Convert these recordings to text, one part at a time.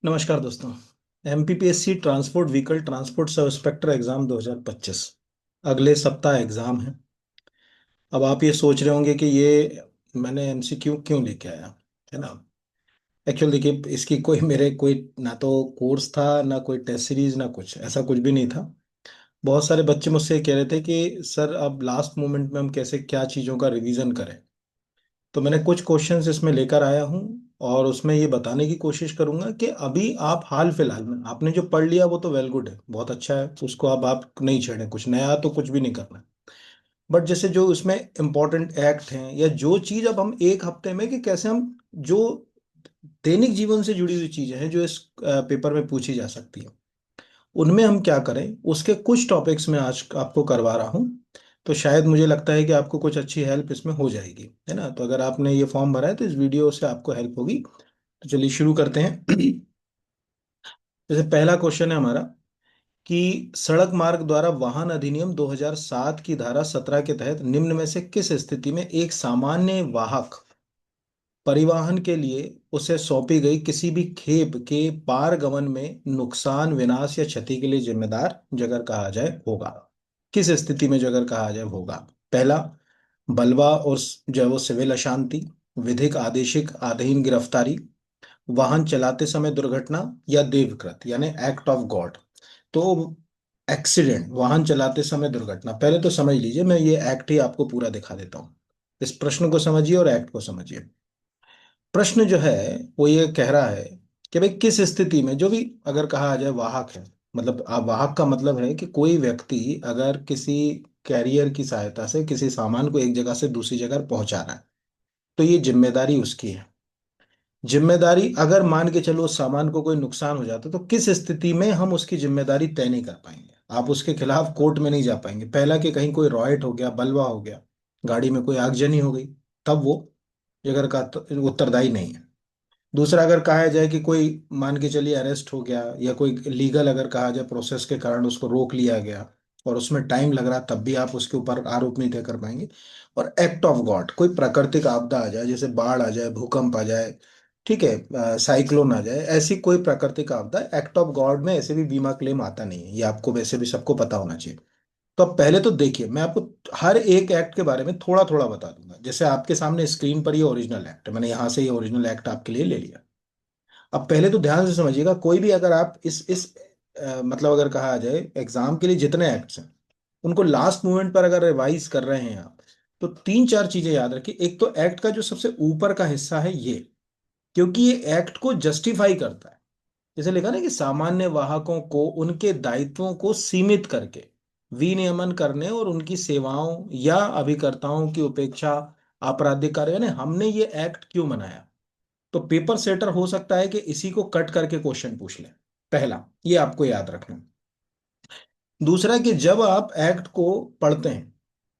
नमस्कार दोस्तों। MPPSC transport vehicle transport sub inspector exam 2025 अगले सप्ताह एग्जाम है। अब आप ये सोच रहे होंगे कि ये मैंने एमसीक्यू क्यों लेके आया, है ना। एक्चुअली देखिए, इसकी कोई मेरे कोई ना तो कोर्स था, ना कोई टेस्ट सीरीज, ना कुछ ऐसा कुछ भी नहीं था। बहुत सारे बच्चे मुझसे कह रहे थे कि सर अब लास्ट मोमेंट में हम कैसे क्या चीज़ों का रिवीजन करें। तो मैंने कुछ क्वेश्चंस इसमें लेकर आया हूँ और उसमें ये बताने की कोशिश करूंगा कि अभी आप हाल फिलहाल में आपने जो पढ़ लिया वो तो वेल गुड है, बहुत अच्छा है, उसको अब आप नहीं छेड़ें, कुछ नया तो कुछ भी नहीं करना है। बट जैसे जो उसमें इंपॉर्टेंट एक्ट हैं या जो चीज़ अब हम एक हफ्ते में कि कैसे हम जो दैनिक जीवन से जुड़ी हुई चीज़ें हैं जो इस पेपर में पूछी जा सकती हैं, उनमें हम क्या करें, उसके कुछ टॉपिक्स में आज आपको करवा रहा हूँ। तो शायद मुझे लगता है कि आपको कुछ अच्छी हेल्प इसमें हो जाएगी, है ना। तो अगर आपने ये फॉर्म भरा है तो इस वीडियो से आपको हेल्प होगी। तो चलिए शुरू करते हैं। जैसे पहला क्वेश्चन है हमारा कि सड़क मार्ग द्वारा वाहन अधिनियम 2007 की धारा 17 के तहत निम्न में से किस स्थिति में एक सामान्य वाहक परिवहन के लिए उसे सौंपी गई किसी भी खेप के पारगमन में नुकसान विनाश या क्षति के लिए जिम्मेदार जगह कहा जाए होगा। किस स्थिति में जगह कहा जाए होगा? पहला, बलवा और जो है वो सिविल अशांति, विधिक आदेशिक अधीन गिरफ्तारी, वाहन चलाते समय दुर्घटना, या देवकृत यानी एक्ट ऑफ गॉड। तो एक्सीडेंट, वाहन चलाते समय दुर्घटना, पहले तो समझ लीजिए, मैं ये एक्ट ही आपको पूरा दिखा देता हूँ। इस प्रश्न को समझिए और एक्ट को समझिए। प्रश्न जो है वो ये कह रहा है कि भाई किस स्थिति में जो भी अगर कहा जाए वाहक है, मतलब वाहक का मतलब है कि कोई व्यक्ति अगर किसी कैरियर की सहायता से किसी सामान को एक जगह से दूसरी जगह पहुंचा रहा है तो ये जिम्मेदारी उसकी है। जिम्मेदारी अगर मान के चलो उस सामान को कोई नुकसान हो जाता तो किस स्थिति में हम उसकी जिम्मेदारी तय नहीं कर पाएंगे, आप उसके खिलाफ कोर्ट में नहीं जा पाएंगे। पहला कि कहीं कोई रॉयट हो गया, बलवा हो गया, गाड़ी में कोई आगजनी हो गई, तब वो अगर का उत्तरदायी नहीं है। दूसरा, अगर कहा जाए कि कोई मान के चलिए अरेस्ट हो गया या कोई लीगल अगर कहा जाए प्रोसेस के कारण उसको रोक लिया गया और उसमें टाइम लग रहा, तब भी आप उसके ऊपर आरोप नहीं तय कर पाएंगे। और एक्ट ऑफ गॉड, कोई प्राकृतिक आपदा आ जाए, जैसे बाढ़ आ जाए, भूकंप आ जाए, ठीक है, साइक्लोन आ जाए, ऐसी कोई प्राकृतिक आपदा, एक्ट ऑफ गॉड में ऐसे भी बीमा क्लेम आता नहीं है, ये आपको वैसे भी सबको पता होना चाहिए। तो अब पहले तो देखिए, मैं आपको हर एक एक्ट के बारे में थोड़ा थोड़ा बता दूंगा। जैसे आपके सामने स्क्रीन पर ये ओरिजिनल एक्ट है, मैंने यहाँ से ये ओरिजिनल एक्ट आपके लिए ले लिया। अब पहले तो ध्यान से समझिएगा, कोई भी अगर आप इस मतलब अगर कहा जाए एग्जाम के लिए जितने एक्ट्स हैं उनको लास्ट मोमेंट पर अगर रिवाइज कर रहे हैं आप, तो तीन चार चीजें याद रखिए। एक तो एक्ट का जो सबसे ऊपर का हिस्सा है ये, क्योंकि ये एक्ट को जस्टिफाई करता है। जैसे लिखा ना कि सामान्य वाहकों को उनके दायित्वों को सीमित करके विनियमन करने और उनकी सेवाओं या अभिकर्ताओं की उपेक्षा आपराधिक कार्य, यानी हमने ये एक्ट क्यों बनाया। तो पेपर सेटर हो सकता है कि इसी को कट करके क्वेश्चन पूछ ले। पहला, ये आपको याद रखना। दूसरा कि जब आप एक्ट को पढ़ते हैं,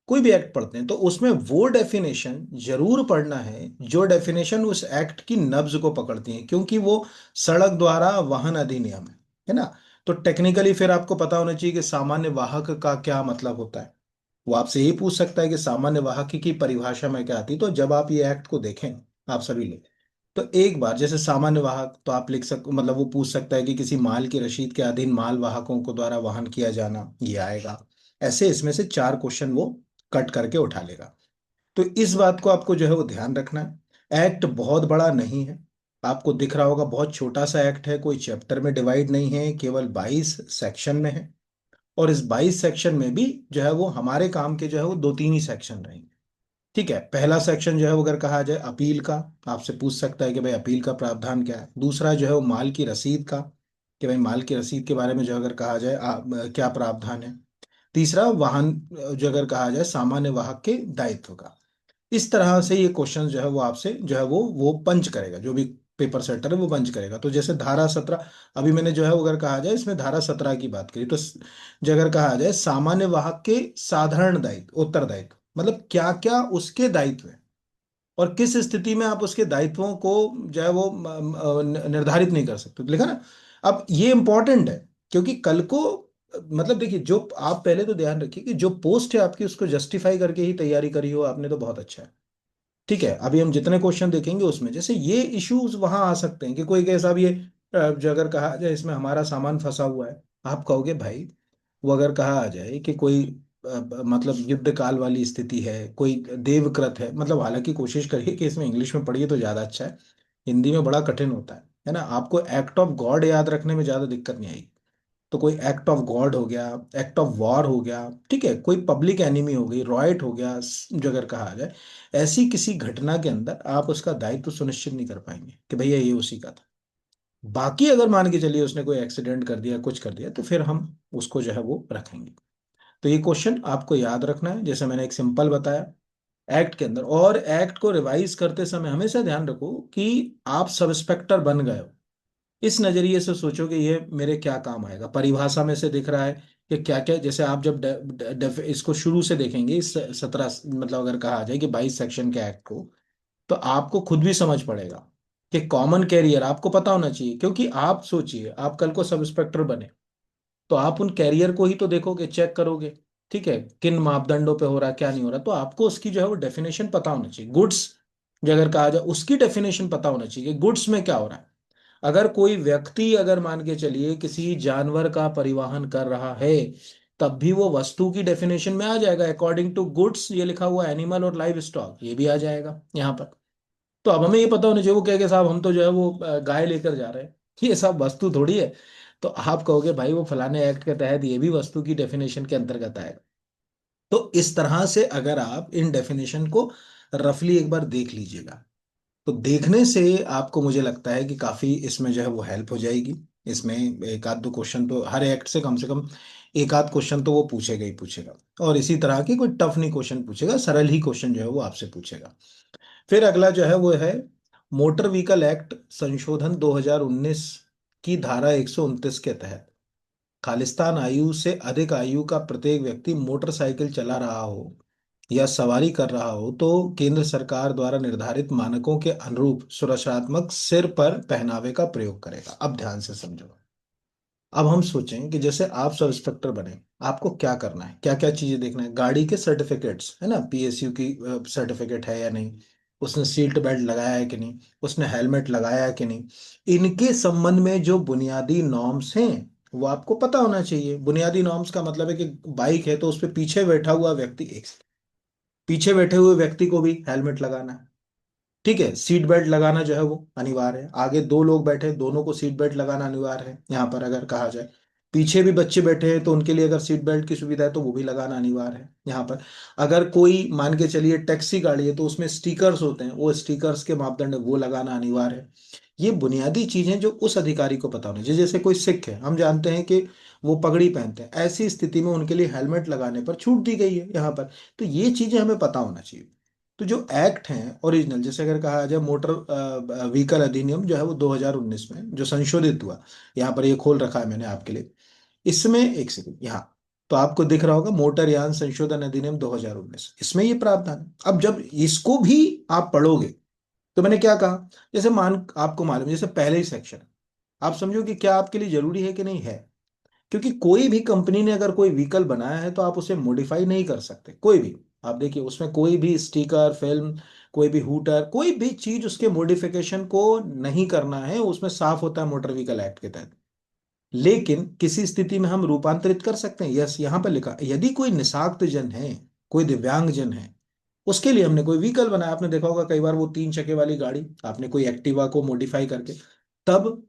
कोई भी एक्ट पढ़ते हैं, तो उसमें वो डेफिनेशन जरूर पढ़ना है जो डेफिनेशन उस एक्ट की नब्ज को पकड़ती है, क्योंकि वो सड़क द्वारा वाहन अधिनियम है ना। तो टेक्निकली फिर आपको पता होना चाहिए कि सामान्य वाहक का क्या मतलब होता है। वो आपसे यही पूछ सकता है कि सामान्य वाहक की परिभाषा में क्या आती है। तो जब आप ये एक्ट को देखें, आप सभी लोग, तो एक बार जैसे सामान्य वाहक तो आप लिख सक मतलब वो पूछ सकता है कि किसी माल की रसीद के अधीन माल वाहकों को द्वारा वहन किया जाना, ये आएगा। ऐसे इसमें से चार क्वेश्चन वो कट करके उठा लेगा। तो इस बात को आपको जो है वो ध्यान रखना है। एक्ट बहुत बड़ा नहीं है, आपको दिख रहा होगा बहुत छोटा सा एक्ट है, कोई चैप्टर में डिवाइड नहीं है, केवल 22 सेक्शन में है। और इस 22 सेक्शन में भी जो है वो हमारे काम के जो है वो दो तीन ही सेक्शन रहेंगे। ठीक है, पहला सेक्शन जो है वो अगर कहा जाए अपील का, आपसे पूछ सकता है कि भाई अपील का प्रावधान क्या है। दूसरा जो है वो माल की रसीद का, कि भाई माल की रसीद के बारे में जो अगर कहा जाए क्या प्रावधान है। तीसरा, वाहन जो अगर कहा जाए सामान्य वाहक के दायित्व का। इस तरह से ये क्वेश्चन जो है वो आपसे जो है वो पंच करेगा, जो भी पेपर सेटर है वो पंच करेगा। तो जैसे धारा 17, अभी मैंने जो है वो अगर कहा जाए इसमें धारा 17 की बात करी, तो जो अगर कहा जाए सामान्य वाहक के साधारण दायित्व उत्तरदायित्व, मतलब क्या क्या उसके दायित्व है और किस स्थिति में आप उसके दायित्वों को जो है वो निर्धारित नहीं कर सकते, तो लिखा ना। अब ये इंपॉर्टेंट है क्योंकि कल को मतलब देखिए, जो आप पहले तो ध्यान रखिए कि जो पोस्ट है आपकी उसको जस्टिफाई करके ही तैयारी करी हो आपने, तो बहुत अच्छा है। ठीक है, अभी हम जितने क्वेश्चन देखेंगे उसमें जैसे ये इश्यूज वहां आ सकते हैं कि कोई कहे साहब ये जो अगर कहा जाए इसमें हमारा सामान फंसा हुआ है, आप कहोगे भाई, वो अगर कहा आ जाए कि कोई मतलब युद्ध काल वाली स्थिति है, कोई देवकृत है, मतलब हालांकि कोशिश करिए कि इसमें इंग्लिश में पढ़िए तो ज्यादा अच्छा है, हिंदी में बड़ा कठिन होता है ना। आपको एक्ट ऑफ गॉड याद रखने में ज्यादा दिक्कत नहीं आएगी। तो कोई एक्ट ऑफ गॉड हो गया, एक्ट ऑफ वॉर हो गया, ठीक है, कोई पब्लिक एनिमी हो गई, रॉयट हो गया, जो अगर कहा जाए ऐसी किसी घटना के अंदर आप उसका दायित्व सुनिश्चित नहीं कर पाएंगे कि भैया ये उसी का था। बाकी अगर मान के चलिए उसने कोई एक्सीडेंट कर दिया, कुछ कर दिया, तो फिर हम उसको जो है वो रखेंगे। तो ये क्वेश्चन आपको याद रखना है, जैसे मैंने एक सिंपल बताया एक्ट के अंदर। और एक्ट को रिवाइज करते समय हमेशा ध्यान रखो कि आप सब इंस्पेक्टर बन गए हो, इस नजरिए से सोचो कि ये मेरे क्या काम आएगा। परिभाषा में से दिख रहा है कि क्या क्या, जैसे आप जब इसको शुरू से देखेंगे, इस 17 मतलब अगर कहा जाए कि 22 सेक्शन के एक्ट को, तो आपको खुद भी समझ पड़ेगा कि कॉमन कैरियर आपको पता होना चाहिए। क्योंकि आप सोचिए, आप कल को सब इंस्पेक्टर बने, तो आप उन कैरियर को ही तो देखोगे, चेक करोगे, ठीक है, किन मापदंडों पे हो रहा है, क्या नहीं हो रहा। तो आपको उसकी जो है वो डेफिनेशन पता होना चाहिए। गुड्स जो अगर कहा जाए उसकी डेफिनेशन पता होना चाहिए कि गुड्स में क्या हो रहा है। अगर कोई व्यक्ति, अगर मान के चलिए किसी जानवर का परिवहन कर रहा है, तब भी वो वस्तु की डेफिनेशन में आ जाएगा। अकॉर्डिंग टू गुड्स ये लिखा हुआ एनिमल और लाइव स्टॉक, ये भी आ जाएगा यहाँ पर। तो अब हमें ये पता होना चाहिए, वो कहेगा साहब हम तो जो है वो गाय लेकर जा रहे हैं, ये सब वस्तु थोड़ी है। तो आप कहोगे भाई वो फलाने एक्ट के तहत ये भी वस्तु की डेफिनेशन के अंतर्गत आएगा। तो इस तरह से अगर आप इन डेफिनेशन को रफली एक बार देख लीजिएगा, तो देखने से आपको मुझे लगता है कि काफी इसमें जो है वो हेल्प हो जाएगी। इसमें एक आध दो क्वेश्चन तो हर एक्ट से कम एक आध क्वेश्चन तो वो पूछेगा ही पूछेगा। और इसी तरह की कोई टफ नहीं क्वेश्चन पूछेगा, सरल ही क्वेश्चन जो है वो आपसे पूछेगा। फिर अगला जो है वो है मोटर व्हीकल एक्ट संशोधन 2019 की धारा 129 के तहत खालिस्तान आयु से अधिक आयु का प्रत्येक व्यक्ति मोटरसाइकिल चला रहा हो या सवारी कर रहा हो तो केंद्र सरकार द्वारा निर्धारित मानकों के अनुरूप सुरक्षात्मक सिर पर पहनावे का प्रयोग करेगा। अब ध्यान से समझो। अब हम सोचें कि जैसे आप सब इंस्पेक्टर बने, आपको क्या करना है, क्या क्या चीजें देखना है। गाड़ी के सर्टिफिकेट्स है ना, पीएसयू की सर्टिफिकेट है या नहीं, उसने सीट बेल्ट लगाया है कि नहीं, उसने हेलमेट लगाया है कि नहीं, इनके संबंध में जो बुनियादी नॉर्म्स हैं वो आपको पता होना चाहिए। बुनियादी नॉर्म्स का मतलब है कि बाइक है तो उस पर पीछे बैठा हुआ व्यक्ति, एक पीछे बैठे हुए व्यक्ति को भी हेलमेट लगाना है, ठीक है, सीट बेल्ट लगाना जो है वो अनिवार्य है। आगे दो लोग बैठे, दोनों को सीट बेल्ट लगाना अनिवार्य है यहाँ पर अगर कहा जाए। पीछे भी बच्चे बैठे हैं तो उनके लिए अगर सीट बेल्ट की सुविधा है तो वो भी लगाना अनिवार्य है यहाँ पर। अगर कोई मान के चलिए टैक्सी गाड़ी है तो उसमें स्टिकर्स होते हैं, वो स्टिकर्स के मापदंड है, वो लगाना अनिवार्य है। ये बुनियादी चीजें जो उस अधिकारी को पता होनी चाहिए। जैसे कोई सिख है, हम जानते हैं कि वो पगड़ी पहनते हैं, ऐसी स्थिति में उनके लिए हेलमेट लगाने पर छूट दी गई है यहाँ पर। तो ये चीजें हमें पता होना चाहिए। तो जो एक्ट हैं ओरिजिनल, जैसे अगर कहा जाए मोटर व्हीकल अधिनियम जो है वो 2019 में जो संशोधित हुआ, यहाँ पर ये खोल रखा है मैंने आपके लिए, इसमें एक सेकंड यहाँ, तो आपको दिख रहा होगा मोटर यान संशोधन अधिनियम 2019, इसमें ये प्रावधान है। अब जब इसको भी आप पढ़ोगे, तो मैंने क्या कहा, जैसे मान आपको मालूम है, जैसे पहले ही सेक्शन, आप समझो कि क्या आपके लिए जरूरी है कि नहीं है। क्योंकि कोई भी कंपनी ने अगर कोई व्हीकल बनाया है तो आप उसे मॉडिफाई नहीं कर सकते कोई भी। आप देखिए उसमें कोई भी स्टिकर फिल्म, कोई भी हुटर, कोई भी चीज उसके मॉडिफिकेशन को नहीं करना है, उसमें साफ होता है मोटर व्हीकल एक्ट के तहत। लेकिन किसी स्थिति में हम रूपांतरित कर सकते हैं। यस, यहाँ पर लिखा यदि कोई निशाक्त जन है, कोई दिव्यांग जन है, उसके लिए हमने कोई व्हीकल बनाया। आपने देखा होगा कई बार वो 3 चक्के वाली गाड़ी आपने कोई एक्टिवा को मॉडिफाई करके, तब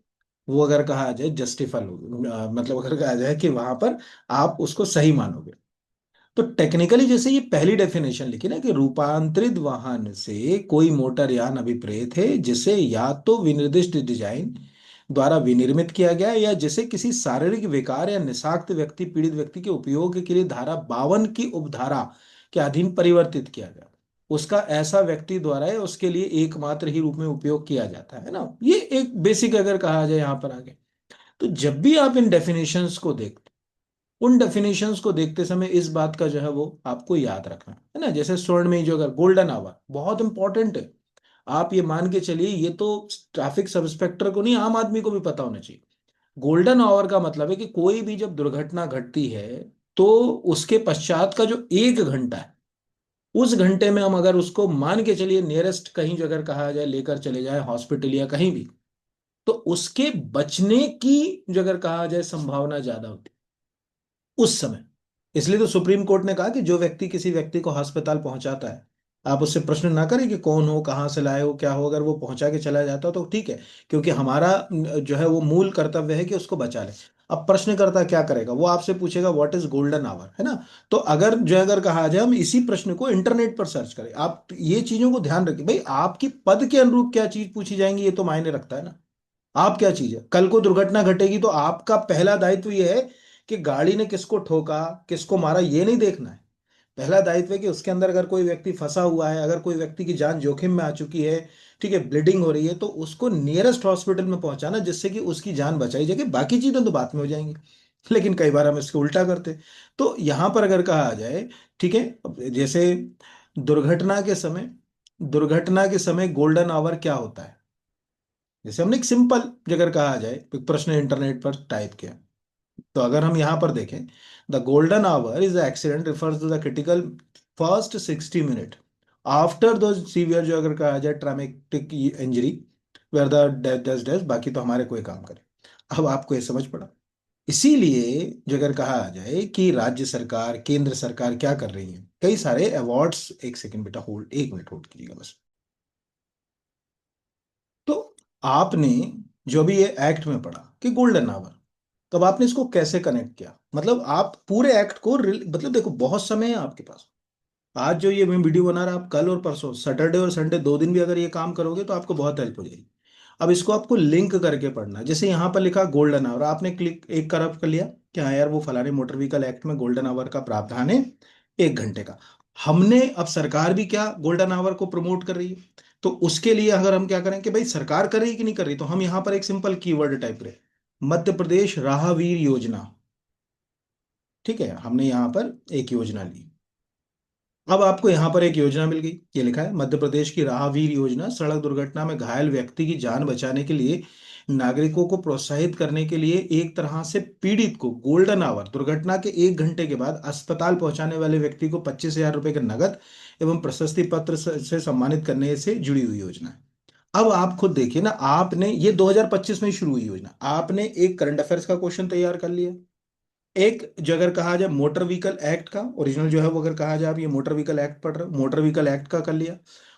वो अगर कहा जाए जस्टिफाई होगी, मतलब अगर कहा जाए कि वहां पर आप उसको सही मानोगे। तो टेक्निकली जैसे ये पहली डेफिनेशन लिखी ना कि रूपांतरित वाहन से कोई मोटरयान अभिप्रेत है जिसे या तो विनिर्दिष्ट डिजाइन द्वारा विनिर्मित किया गया है या जिसे किसी शारीरिक विकार या निशाक्त व्यक्ति, पीड़ित व्यक्ति के उपयोग के लिए धारा 52 की उपधारा के अधीन परिवर्तित किया गया, उसका ऐसा व्यक्ति द्वारा है उसके लिए एकमात्र ही रूप में उपयोग किया जाता है ना। ये एक बेसिक अगर कहा जाए यहाँ पर आगे। तो जब भी आप इन डेफिनेशंस को देखते, उन डेफिनेशंस को देखते समय इस बात का जो है वो आपको याद रखना है ना। जैसे स्वर्ण में जो अगर गोल्डन आवर बहुत इंपॉर्टेंट है, आप ये मान के चलिए, ये तो ट्रैफिक सब इंस्पेक्टर को नहीं, आम आदमी को भी पता होना चाहिए। गोल्डन आवर का मतलब है कि कोई भी जब दुर्घटना घटती है तो उसके पश्चात का जो 1 घंटा है, उस घंटे में हम अगर उसको मान के चलिए नियरेस्ट कहीं जो अगर कहा जाए लेकर चले जाए हॉस्पिटल या कहीं भी, तो उसके बचने की जो अगर कहा जाए संभावना ज्यादा होती है उस समय। इसलिए तो सुप्रीम कोर्ट ने कहा कि जो व्यक्ति किसी व्यक्ति को अस्पताल पहुंचाता है, आप उससे प्रश्न ना करें कि कौन हो, कहाँ से लाए हो, क्या हो, अगर वो पहुंचा के चला जाता हो तो ठीक है, क्योंकि हमारा जो है वो मूल कर्तव्य है कि उसको बचा ले। अब प्रश्नकर्ता क्या करेगा, वो आपसे पूछेगा व्हाट इज गोल्डन आवर, है ना। तो अगर जो है अगर कहा जाए हम इसी प्रश्न को इंटरनेट पर सर्च करें, आप ये चीजों को ध्यान रखिए भाई, आपकी पद के अनुरूप क्या चीज पूछी जाएंगी ये तो मायने रखता है ना। आप क्या चीज है, कल को दुर्घटना घटेगी तो आपका पहला दायित्व ये है कि गाड़ी ने किसको ठोका, किसको मारा, ये नहीं देखना है। पहला दायित्व है कि उसके अंदर अगर कोई व्यक्ति फंसा हुआ है, अगर कोई व्यक्ति की जान जोखिम में आ चुकी है, ठीक है, ब्लीडिंग हो रही है, तो उसको नियरेस्ट हॉस्पिटल में पहुंचाना जिससे कि उसकी जान बचाई जाए, बाकी चीजें तो बाद में हो जाएंगी। लेकिन कई बार हम इसको उल्टा करते। तो यहां पर अगर कहा जाए, ठीक है, अब जैसे दुर्घटना के समय, दुर्घटना के समय गोल्डन आवर क्या होता है, जैसे हमने एक सिंपल अगर कहा जाए एक प्रश्न इंटरनेट पर टाइप किया, तो अगर हम यहां पर देखें, the golden hour is the accident refers to the critical first 60 minute after the severe जो अगर कहा जाए traumatic injury where the death death, बाकी तो हमारे कोई काम करे। अब आपको ये समझ पड़ा। इसीलिए जो अगर कहा जाए कि राज्य सरकार केंद्र सरकार क्या कर रही है, कई सारे अवार्ड्स, एक सेकंड बेटा होल्ड, 1 मिनट होल्ड कीजिएगा बस। तो आपने जो भी ये एक्ट में पढ़ा कि गोल्डन आवर, तब आपने इसको कैसे कनेक्ट किया, मतलब आप पूरे एक्ट को मतलब देखो बहुत समय है आपके पास। आज जो ये मैं वीडियो बना रहा, आप कल और परसों सैटरडे और संडे 2 दिन भी अगर ये काम करोगे तो आपको बहुत हेल्प हो जाएगी। अब इसको आपको लिंक करके पढ़ना है। जैसे यहाँ पर लिखा गोल्डन आवर, आपने क्लिक एक तरफ कर लिया कि हाँ यार वो फलाने मोटर व्हीकल एक्ट में गोल्डन आवर का प्रावधान है 1 घंटे का। हमने अब सरकार भी क्या गोल्डन आवर को प्रमोट कर रही है, तो उसके लिए अगर हम क्या करें कि भाई सरकार कर रही है कि नहीं कर रही, तो हम यहाँ पर एक सिंपल कीवर्ड टाइप करें, मध्य प्रदेश राहवीर योजना। ठीक है, हमने यहाँ पर एक योजना ली। अब आपको यहाँ पर एक योजना मिल गई, ये लिखा है मध्य प्रदेश की राहवीर योजना, सड़क दुर्घटना में घायल व्यक्ति की जान बचाने के लिए नागरिकों को प्रोत्साहित करने के लिए एक तरह से पीड़ित को गोल्डन आवर, दुर्घटना के 1 घंटे के बाद अस्पताल पहुंचाने वाले व्यक्ति को 25,000 रुपए के नगद एवं प्रशस्ति पत्र से सम्मानित करने से जुड़ी हुई योजना है। अब आप खुद देखिए ना, आपने ये 2025 में ही शुरू हुई योजना, आपने एक करंट अफेयर्स का क्वेश्चन तैयार कर लिया, एक जो अगर कहा जाए मोटर व्हीकल एक्ट का ओरिजिनल जो है वो अगर कहा जाए, आप ये मोटर व्हीकल एक्ट पढ़ रहे हो, मोटर व्हीकल एक्ट का कर लिया,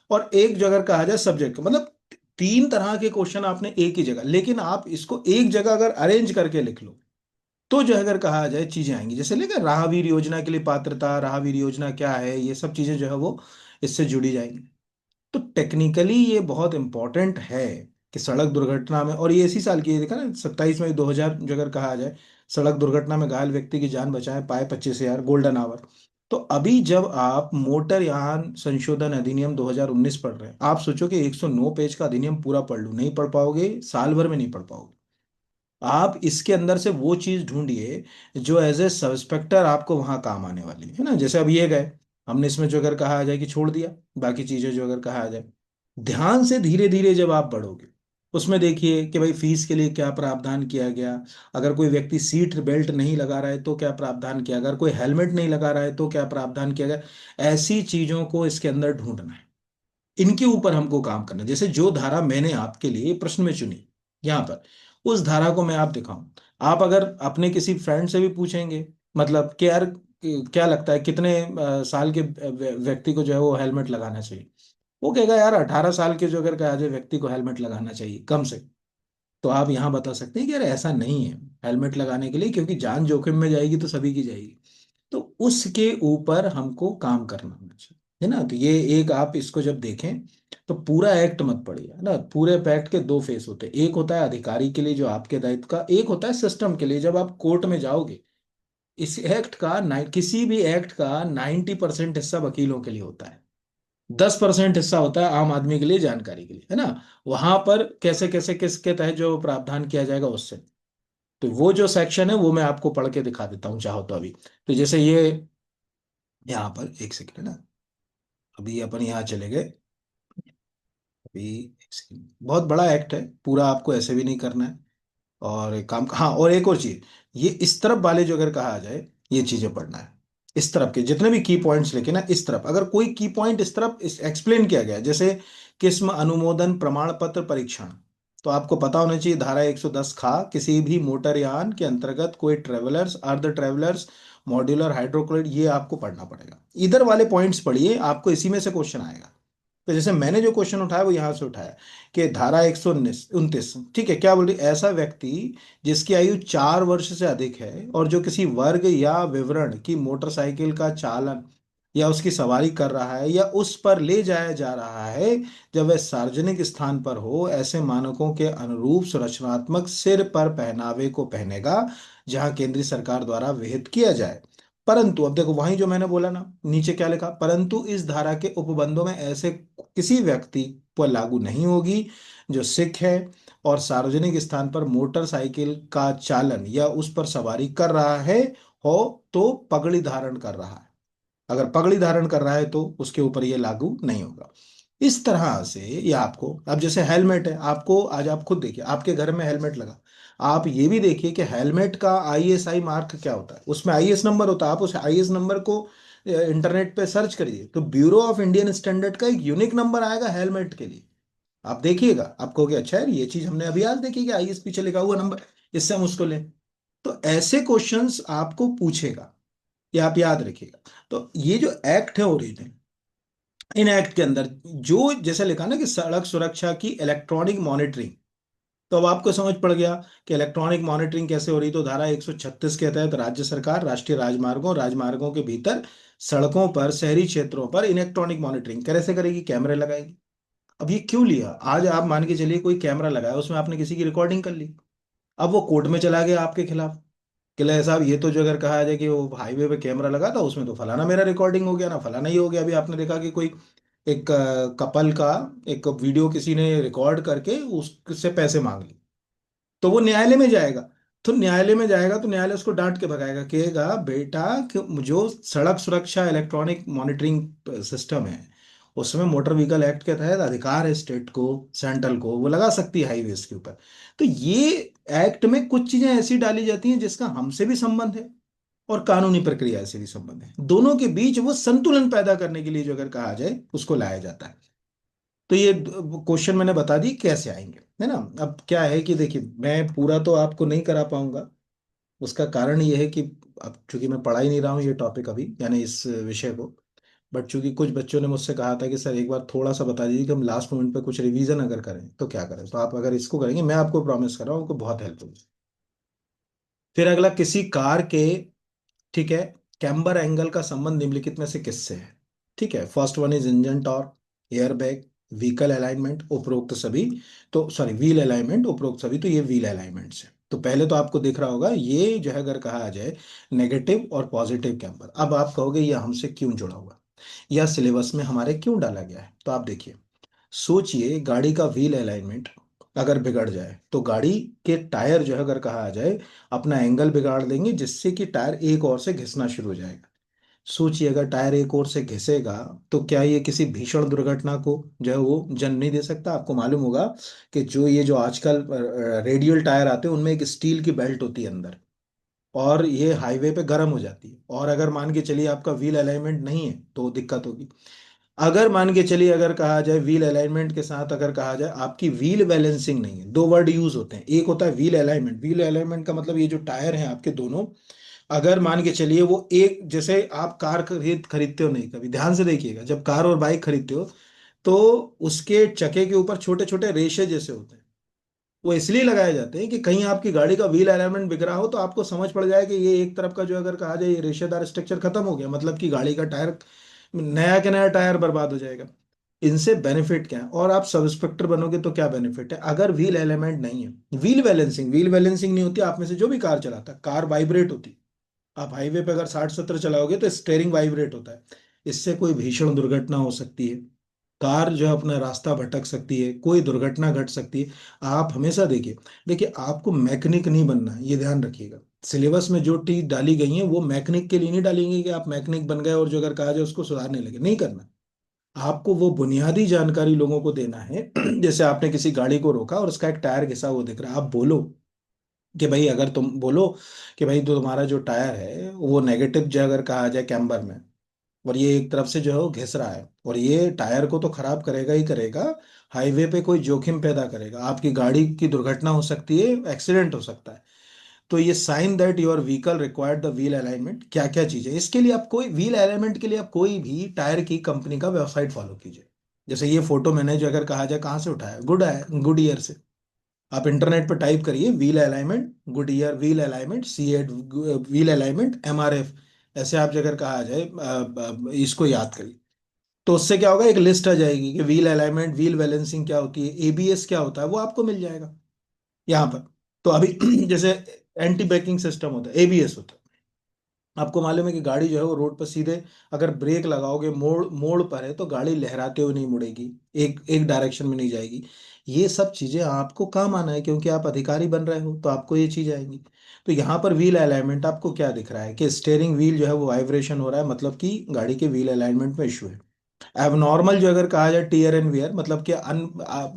और एक जो अगर कहा जाए सब्जेक्ट का, मतलब 3 तरह के क्वेश्चन आपने एक ही जगह, लेकिन आप इसको एक जगह अगर अरेंज करके लिख लो तो जो है अगर कहा जाए चीजें आएंगी। जैसे लेकर राहवीर योजना के लिए पात्रता, राहवीर योजना क्या है, ये सब चीजें जो है वो इससे जुड़ी जाएंगी। तो टेक्निकली ये बहुत इंपॉर्टेंट है कि सड़क दुर्घटना में, और ये इसी साल की है, देखा ना 27 मई 2000 जो अगर कहा जाए, सड़क दुर्घटना में घायल व्यक्ति की जान बचाएं पाए 25,000 गोल्डन आवर। तो अभी जब आप मोटर यान संशोधन अधिनियम 2019 पढ़ रहे हैं, आप सोचो कि 109 पेज का अधिनियम पूरा पढ़ लूं, नहीं पढ़ पाओगे, साल भर में नहीं पढ़ पाओगे। आप इसके अंदर से वो चीज ढूंढिए जो एज ए सब इंस्पेक्टर आपको वहां काम आने वाली है ना। जैसे अब ये गए, हमने इसमें जो अगर कहा जाए कि छोड़ दिया, बाकी चीजें जो अगर कहा जाए, ध्यान से धीरे धीरे जब आप बढ़ोगे उसमें देखिए कि भाई फीस के लिए क्या प्रावधान किया गया, अगर कोई व्यक्ति सीट बेल्ट नहीं लगा रहा है तो क्या प्रावधान किया, अगर कोई हेलमेट नहीं लगा रहा है तो क्या प्रावधान किया गया। ऐसी चीजों को इसके अंदर ढूंढना है, इनके ऊपर हमको काम करना है। जैसे जो धारा मैंने आपके लिए प्रश्न में चुनी यहाँ पर, उस धारा को मैं आप दिखाऊं, आप अगर अपने किसी फ्रेंड से भी पूछेंगे, मतलब कि यार क्या लगता है कितने साल के व्यक्ति को जो है वो हेलमेट लगाना चाहिए, वो कहेगा यार 18 साल के जो अगर कहा जाए व्यक्ति को हेलमेट लगाना चाहिए कम से। तो आप यहाँ बता सकते हैं कि यार ऐसा नहीं है हेलमेट लगाने के लिए, क्योंकि जान जोखिम में जाएगी तो सभी की जाएगी। तो उसके ऊपर हमको काम करना होना चाहिए, है ना। तो ये एक आप इसको जब देखें तो पूरा एक्ट मत पढ़िए, है ना। पूरे एक्ट के दो फेस होते हैं, एक होता है अधिकारी के लिए जो आपके दायित्व का, एक होता है सिस्टम के लिए जब आप कोर्ट में जाओगे। इस एक्ट का किसी भी एक्ट का 90% हिस्सा वकीलों के लिए होता है, 10% हिस्सा होता है आम आदमी के लिए, जानकारी के लिए, है ना। वहां पर कैसे कैसे किसके तहत जो प्रावधान किया जाएगा उससे, तो वो जो सेक्शन है वो मैं आपको पढ़ के दिखा देता हूँ चाहो तो अभी। तो जैसे ये यहाँ पर एक सेकंड है ना, अभी अपन यहाँ चले गए, अभी एक सेकंड, बहुत बड़ा एक्ट है, पूरा आपको ऐसे भी नहीं करना है। और एक काम, हाँ और एक और चीज, ये इस तरफ वाले जो अगर कहा जाए ये चीजें पढ़ना है, इस तरफ के जितने भी की पॉइंट्स लिखे ना, इस तरफ अगर कोई की पॉइंट इस तरफ एक्सप्लेन किया गया है, जैसे किस्म अनुमोदन प्रमाण पत्र परीक्षण, तो आपको पता होना चाहिए धारा 110 खा किसी भी मोटरयान के अंतर्गत कोई ट्रेवलर्स, अर्ध ट्रेवलर्स, मॉड्यूलर हाइड्रोक्लोराइड, ये आपको पढ़ना पड़ेगा। इधर वाले पॉइंट्स पढ़िए, आपको इसी में से क्वेश्चन आएगा। तो जैसे मैंने जो क्वेश्चन उठाया वो यहां से उठाया कि धारा 119 ठीक है, क्या बोल रही, ऐसा व्यक्ति जिसकी आयु 4 वर्ष से अधिक है और जो किसी वर्ग या विवरण की मोटरसाइकिल का चालन या उसकी सवारी कर रहा है या उस पर ले जाया जा रहा है जब वह सार्वजनिक स्थान पर हो, ऐसे मानकों के अनुरूप संरचनात्मक सिर पर पहनावे को पहनेगा जहां केंद्रीय सरकार द्वारा विहित किया जाए। परंतु अब देखो वहीं जो मैंने बोला ना, नीचे क्या लिखा, परंतु इस धारा के उपबंधों में ऐसे किसी व्यक्ति पर लागू नहीं होगी जो सिख है और सार्वजनिक स्थान पर मोटरसाइकिल का चालन या उस पर सवारी कर रहा है, हो तो पगड़ी धारण कर रहा है। अगर पगड़ी धारण कर रहा है तो उसके ऊपर ये लागू नहीं होगा। इस तरह से ये आपको, अब जैसे हेलमेट है, आपको आज आप खुद देखिए आपके घर में हेलमेट लगा, आप ये भी देखिए कि हेलमेट का आईएसआई मार्क क्या होता है, उसमें आईएस नंबर होता है। आप उस आईएस नंबर को इंटरनेट पे सर्च करिए तो ब्यूरो ऑफ इंडियन स्टैंडर्ड का एक यूनिक नंबर आएगा हेलमेट के लिए। आप देखिएगा, आप कहोगे अच्छा यार ये चीज हमने अभी आज देखी कि आईएस पीछे लिखा हुआ नंबर, इससे हम उसको लें। तो ऐसे क्वेश्चंस आपको पूछेगा, ये आप याद रखिएगा। तो ये जो एक्ट है ओरिजिनल, इन एक्ट के अंदर जो जैसे लिखा ना कि सड़क सुरक्षा की इलेक्ट्रॉनिक मॉनिटरिंग, तो अब आपको समझ पड़ गया कि इलेक्ट्रॉनिक मॉनिटरिंग कैसे हो रही। तो धारा 136 के तहत राज्य सरकार राष्ट्रीय राजमार्गों, राजमार्गों के भीतर सड़कों पर, शहरी क्षेत्रों पर इलेक्ट्रॉनिक मॉनिटरिंग कैसे करेगी, कैमरे लगाएगी। अब ये क्यों लिया, आज आप मान के चलिए कोई कैमरा लगाया, उसमें आपने किसी की रिकॉर्डिंग कर ली, अब वो कोर्ट में चला गया आपके खिलाफ कि ले साहब ये तो जो अगर कहा जाए कि वो हाईवे पे कैमरा लगा था उसमें तो फलाना मेरा रिकॉर्डिंग हो गया ना, फलाना ही हो गया। अभी आपने देखा कि कोई एक कपल का एक वीडियो किसी ने रिकॉर्ड करके उससे पैसे मांग लिए, तो वो न्यायालय में जाएगा। तो न्यायालय में जाएगा तो न्यायालय उसको डांट के भगाएगा, कहेगा बेटा कि जो सड़क सुरक्षा इलेक्ट्रॉनिक मॉनिटरिंग सिस्टम है उसमें मोटर व्हीकल एक्ट के तहत अधिकार है स्टेट को, सेंट्रल को, वो लगा सकती है हाईवेज के ऊपर। तो ये एक्ट में कुछ चीजें ऐसी डाली जाती हैं जिसका हमसे भी संबंध है और कानूनी प्रक्रिया से भी संबंध है, दोनों के बीच वो संतुलन पैदा करने के लिए जो अगर कहा जाए उसको लाया जाता है। तो ये क्वेश्चन मैंने बता दी कैसे आएंगे, है ना। अब क्या है कि देखिए मैं पूरा तो आपको नहीं करा पाऊंगा, उसका कारण ये है कि अब चूंकि मैं पढ़ा ही नहीं रहा हूँ ये टॉपिक अभी, यानी इस विषय को। बट चूंकि कुछ बच्चों ने मुझसे कहा था कि सर एक बार थोड़ा सा बता दीजिए कि हम लास्ट मोमेंट पे कुछ रिवीजन अगर करें तो क्या करें, तो आप अगर इसको करेंगे मैं आपको प्रॉमिस कर रहा हूँ आपको बहुत हेल्प होगी। फिर अगला, किसी कार के, ठीक है, कैम्बर एंगल का संबंध निम्नलिखित में से किससे है। ठीक है, first one is engine torque, air bag, vehicle alignment, उपरोक्त सभी। तो सॉरी, व्हील अलाइनमेंट, उपरोक्त सभी, तो ये व्हील अलाइनमेंट से। तो पहले तो आपको दिख रहा होगा ये जो है अगर कहा जाए नेगेटिव और पॉजिटिव कैम्बर। अब आप कहोगे ये हमसे क्यों जुड़ा हुआ, या सिलेबस में हमारे क्यों डाला गया है, तो आप देखिए, सोचिए गाड़ी का व्हील अलाइनमेंट अगर बिगड़ जाए तो गाड़ी के टायर जो है अगर कहा जाए अपना एंगल बिगाड़ देंगे जिससे कि टायर एक ओर से घिसना शुरू हो जाएगा। सोचिए अगर टायर एक ओर से घिसेगा तो क्या ये किसी भीषण दुर्घटना को जो है वो जन्म नहीं दे सकता। आपको मालूम होगा कि जो ये जो आजकल रेडियल टायर आते हैं उनमें एक स्टील की बेल्ट होती है अंदर, और ये हाईवे पे गर्म हो जाती है, और अगर मान के चलिए आपका व्हील अलाइनमेंट नहीं है तो दिक्कत होगी। अगर मान के चलिए अगर कहा जाए व्हील अलाइनमेंट के साथ अगर कहा जाए आपकी व्हील बैलेंसिंग नहीं है, दो वर्ड यूज होते हैं, एक होता है व्हील अलाइनमेंट। व्हील अलाइनमेंट का मतलब ये जो टायर हैं आपके दोनों, अगर मान के चलिए वो एक, जैसे आप कार खरीदते हो, नहीं कभी ध्यान से देखिएगा, जब कार और बाइक खरीदते हो तो उसके चके के ऊपर छोटे छोटे रेशे जैसे होते हैं, वो इसलिए लगाए जाते हैं कि कहीं आपकी गाड़ी का व्हील अलाइनमेंट बिगड़ा हो तो आपको समझ पड़ जाए कि ये एक तरफ का जो अगर कहा जाए ये रेशेदार स्ट्रक्चर खत्म हो गया, मतलब कि गाड़ी का टायर, नया के नया टायर बर्बाद हो जाएगा। इनसे बेनिफिट क्या है, और आप सब इंस्पेक्टर बनोगे तो क्या बेनिफिट है अगर व्हील एलिमेंट नहीं है। व्हील बैलेंसिंग नहीं होती, आप में से जो भी कार चलाता है, कार वाइब्रेट होती, आप हाईवे पे अगर 60-70 चलाओगे तो स्टेयरिंग वाइब्रेट होता है, इससे कोई भीषण दुर्घटना हो सकती है, कार जो है अपना रास्ता भटक सकती है, कोई दुर्घटना घट सकती है। आप हमेशा देखिए, देखिए आपको मैकेनिक नहीं बनना है, ये ध्यान रखिएगा। सिलेबस में जो चीज डाली गई है वो मैकेनिक के लिए नहीं डाली गई कि आप मैकेनिक बन गए और जो अगर कहा जाए उसको सुधारने लगे, नहीं करना। आपको वो बुनियादी जानकारी लोगों को देना है जैसे आपने किसी गाड़ी को रोका और उसका एक टायर घिसा हुआ दिख रहा है, आप बोलो कि भाई, अगर तुम बोलो कि भाई तो तुम्हारा जो टायर है वो नेगेटिव जो अगर कहा जाए कैम्बर में, और ये एक तरफ से जो है वो घिस रहा है, और ये टायर को तो खराब करेगा ही करेगा, हाईवे पे कोई जोखिम पैदा करेगा, आपकी गाड़ी की दुर्घटना हो सकती है, एक्सीडेंट हो सकता है। तो ये sign that your vehicle required the wheel alignment, क्या क्या चीजें इसके लिए, आप कोई व्हील अलाइनमेंट के लिए आप कोई भी टायर की कंपनी का वेबसाइट फॉलो कीजिए। जैसे ये फोटो मैंने जो अगर कहा जाए कहाँ से उठाया, गुड है, गुड ईयर से। आप इंटरनेट पर टाइप करिए wheel alignment good year, wheel alignment C8, wheel alignment MRF, ऐसे आप अगर कहा जाए इसको याद करिए। तो उससे क्या होगा, एक लिस्ट आ जाएगी कि व्हील अलाइनमेंट, व्हील बैलेंसिंग क्या होती है, ABS क्या होता है, वो आपको मिल जाएगा यहाँ पर। तो अभी जैसे एंटी ब्रेकिंग सिस्टम होता है, ABS होता है। आपको मालूम है कि गाड़ी जो है वो रोड पर सीधे अगर ब्रेक लगाओगे, मोड़ मोड़ पर है तो गाड़ी लहराते हुए नहीं मुड़ेगी, एक एक डायरेक्शन में नहीं जाएगी। ये सब चीजें आपको काम आना है, क्योंकि आप अधिकारी बन रहे हो तो आपको ये चीज आएंगी। तो यहाँ पर व्हील अलाइनमेंट आपको क्या दिख रहा है कि स्टेयरिंग व्हील जो है वो वाइब्रेशन हो रहा है, मतलब कि गाड़ी के व्हील अलाइनमेंट में इशू है। एबनॉर्मल जो अगर कहा जाए टीयर एंड वियर, मतलब कि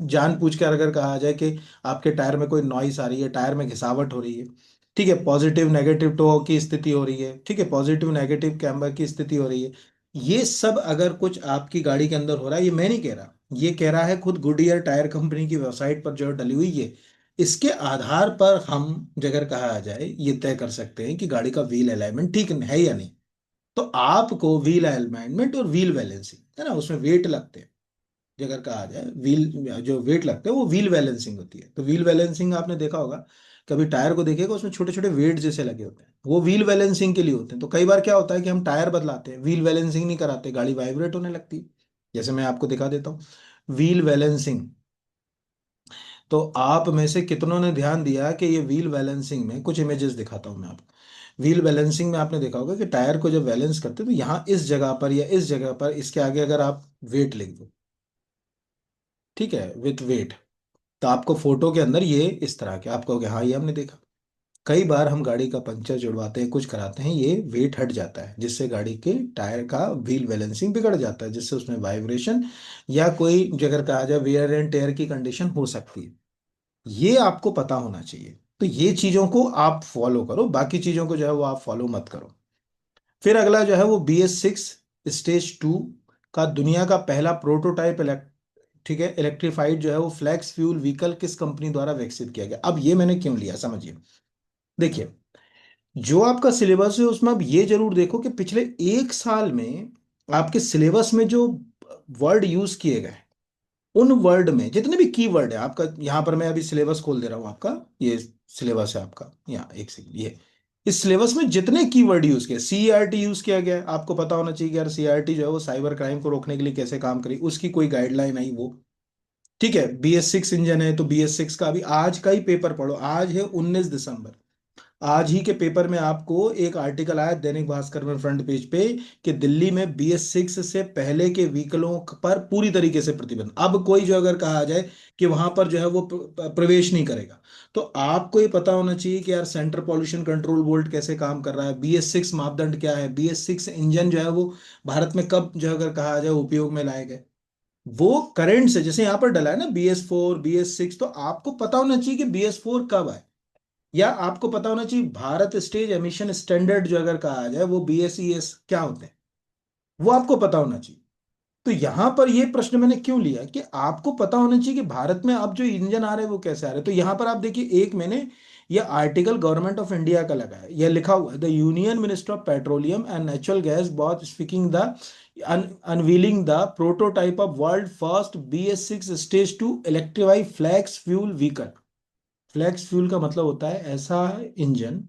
जान पूछ कर अगर कहा जाए कि आपके टायर में कोई नॉइस आ रही है, टायर में घिसावट हो रही है, ठीक है, पॉजिटिव नेगेटिव टो की स्थिति हो रही है, ठीक है, पॉजिटिव नेगेटिव कैम्बर की स्थिति हो रही है, ये सब अगर कुछ आपकी गाड़ी के अंदर हो रहा है, ये मैं नहीं कह रहा, ये कह रहा है खुद गुडियर टायर कंपनी की वेबसाइट पर जो डली हुई है। इसके आधार पर हम अगर कहा जाए ये तय कर सकते हैं कि गाड़ी का व्हील अलाइनमेंट ठीक है या नहीं। तो आपको व्हील अलाइनमेंट और व्हील बैलेंसिंग है ना, उसमें वेट लगते हैं, जो अगर कहा जाए व्हील जो वेट लगते हैं वो व्हील बैलेंसिंग होती है। तो व्हील बैलेंसिंग आपने देखा होगा, कभी टायर को देखिएगा उसमें छोटे छोटे वेट जैसे लगे होते हैं, वो व्हील बैलेंसिंग के लिए होते हैं। तो कई बार क्या होता है कि हम टायर बदलाते हैं, व्हील बैलेंसिंग नहीं कराते, गाड़ी वाइब्रेट होने लगती है। जैसे मैं आपको दिखा देता हूँ व्हील बैलेंसिंग। तो आप में से कितनों ने ध्यान दिया कि ये व्हील बैलेंसिंग में कुछ इमेजेस दिखाता हूं मैं आपको। व्हील बैलेंसिंग में आपने देखा होगा कि टायर को जब बैलेंस करते हैं तो यहाँ इस जगह पर या इस जगह पर इसके आगे अगर आप वेट लिख दो, ठीक है, विथ वेट, तो आपको फोटो के अंदर ये इस तरह के आपको हाँ ये हमने देखा। कई बार हम गाड़ी का पंचर जुड़वाते हैं, कुछ कराते हैं, ये वेट हट जाता है जिससे गाड़ी के टायर का व्हील बैलेंसिंग बिगड़ जाता है, जिससे उसमें वाइब्रेशन या कोई जगह कहा जाए वेयर एंड टेयर की कंडीशन हो सकती है। ये आपको पता होना चाहिए। तो ये चीजों को आप फॉलो करो, बाकी चीजों को जो है वो आप फॉलो मत करो। फिर अगला जो है वो BS6 स्टेज 2 का दुनिया का पहला प्रोटोटाइप, ठीक है, इलेक्ट्रिफाइड जो है वो फ्लैक्स फ्यूल व्हीकल किस कंपनी द्वारा विकसित किया गया। अब ये मैंने क्यों लिया समझिए। देखिए, जो आपका सिलेबस है उसमें आप ये जरूर देखो कि पिछले एक साल में आपके सिलेबस में जो वर्ड यूज किए गए, उन वर्ड में जितने भी की वर्ड है आपका, यहाँ पर मैं अभी सिलेबस खोल दे रहा हूँ आपका, ये सिलेबस है आपका, यहाँ एक सेकंड, ये इस सिलेबस में जितने कीवर्ड यूज किए, CRT यूज किया गया है, आपको पता होना चाहिए कि यार CRT जो है वो साइबर क्राइम को रोकने के लिए कैसे काम करी, उसकी कोई गाइडलाइन आई वो, ठीक है। BS6 इंजन है तो BS6 का अभी आज का ही पेपर पढ़ो, आज है 19 दिसंबर, आज ही के पेपर में आपको एक आर्टिकल आया दैनिक भास्कर में फ्रंट पेज पे कि दिल्ली में BS6 से पहले के व्हीकलों पर पूरी तरीके से प्रतिबंध, अब कोई जो अगर कहा जाए कि वहां पर जो है वो प्रवेश नहीं करेगा। तो आपको ये पता होना चाहिए कि यार सेंट्रल पॉल्यूशन कंट्रोल बोर्ड कैसे काम कर रहा है, BS6 मापदंड क्या है, BS6 इंजन जो है वो भारत में कब जो है अगर कहा जाए उपयोग में लाए गए, वो करंट से जैसे यहाँ पर डला है ना BS4 BS6, तो आपको पता होना चाहिए कि BS4 कब आए, या आपको पता होना चाहिए भारत स्टेज एमिशन स्टैंडर्ड जो अगर कहा जाए वो BSES क्या होते हैं, वो आपको पता होना चाहिए। तो यहां पर ये प्रश्न मैंने क्यों लिया कि आपको पता होना चाहिए कि भारत में अब जो इंजन आ रहे हैं वो कैसे आ रहे हैं। तो यहां पर आप देखिए, एक मैंने ये आर्टिकल गवर्नमेंट ऑफ इंडिया का लगा है, यह लिखा हुआ है the union minister of petroleum and natural gas both speaking the unveiling the prototype of world first BS6 stage 2 electrified flex fuel vehicle. Flex fuel का मतलब होता है ऐसा इंजन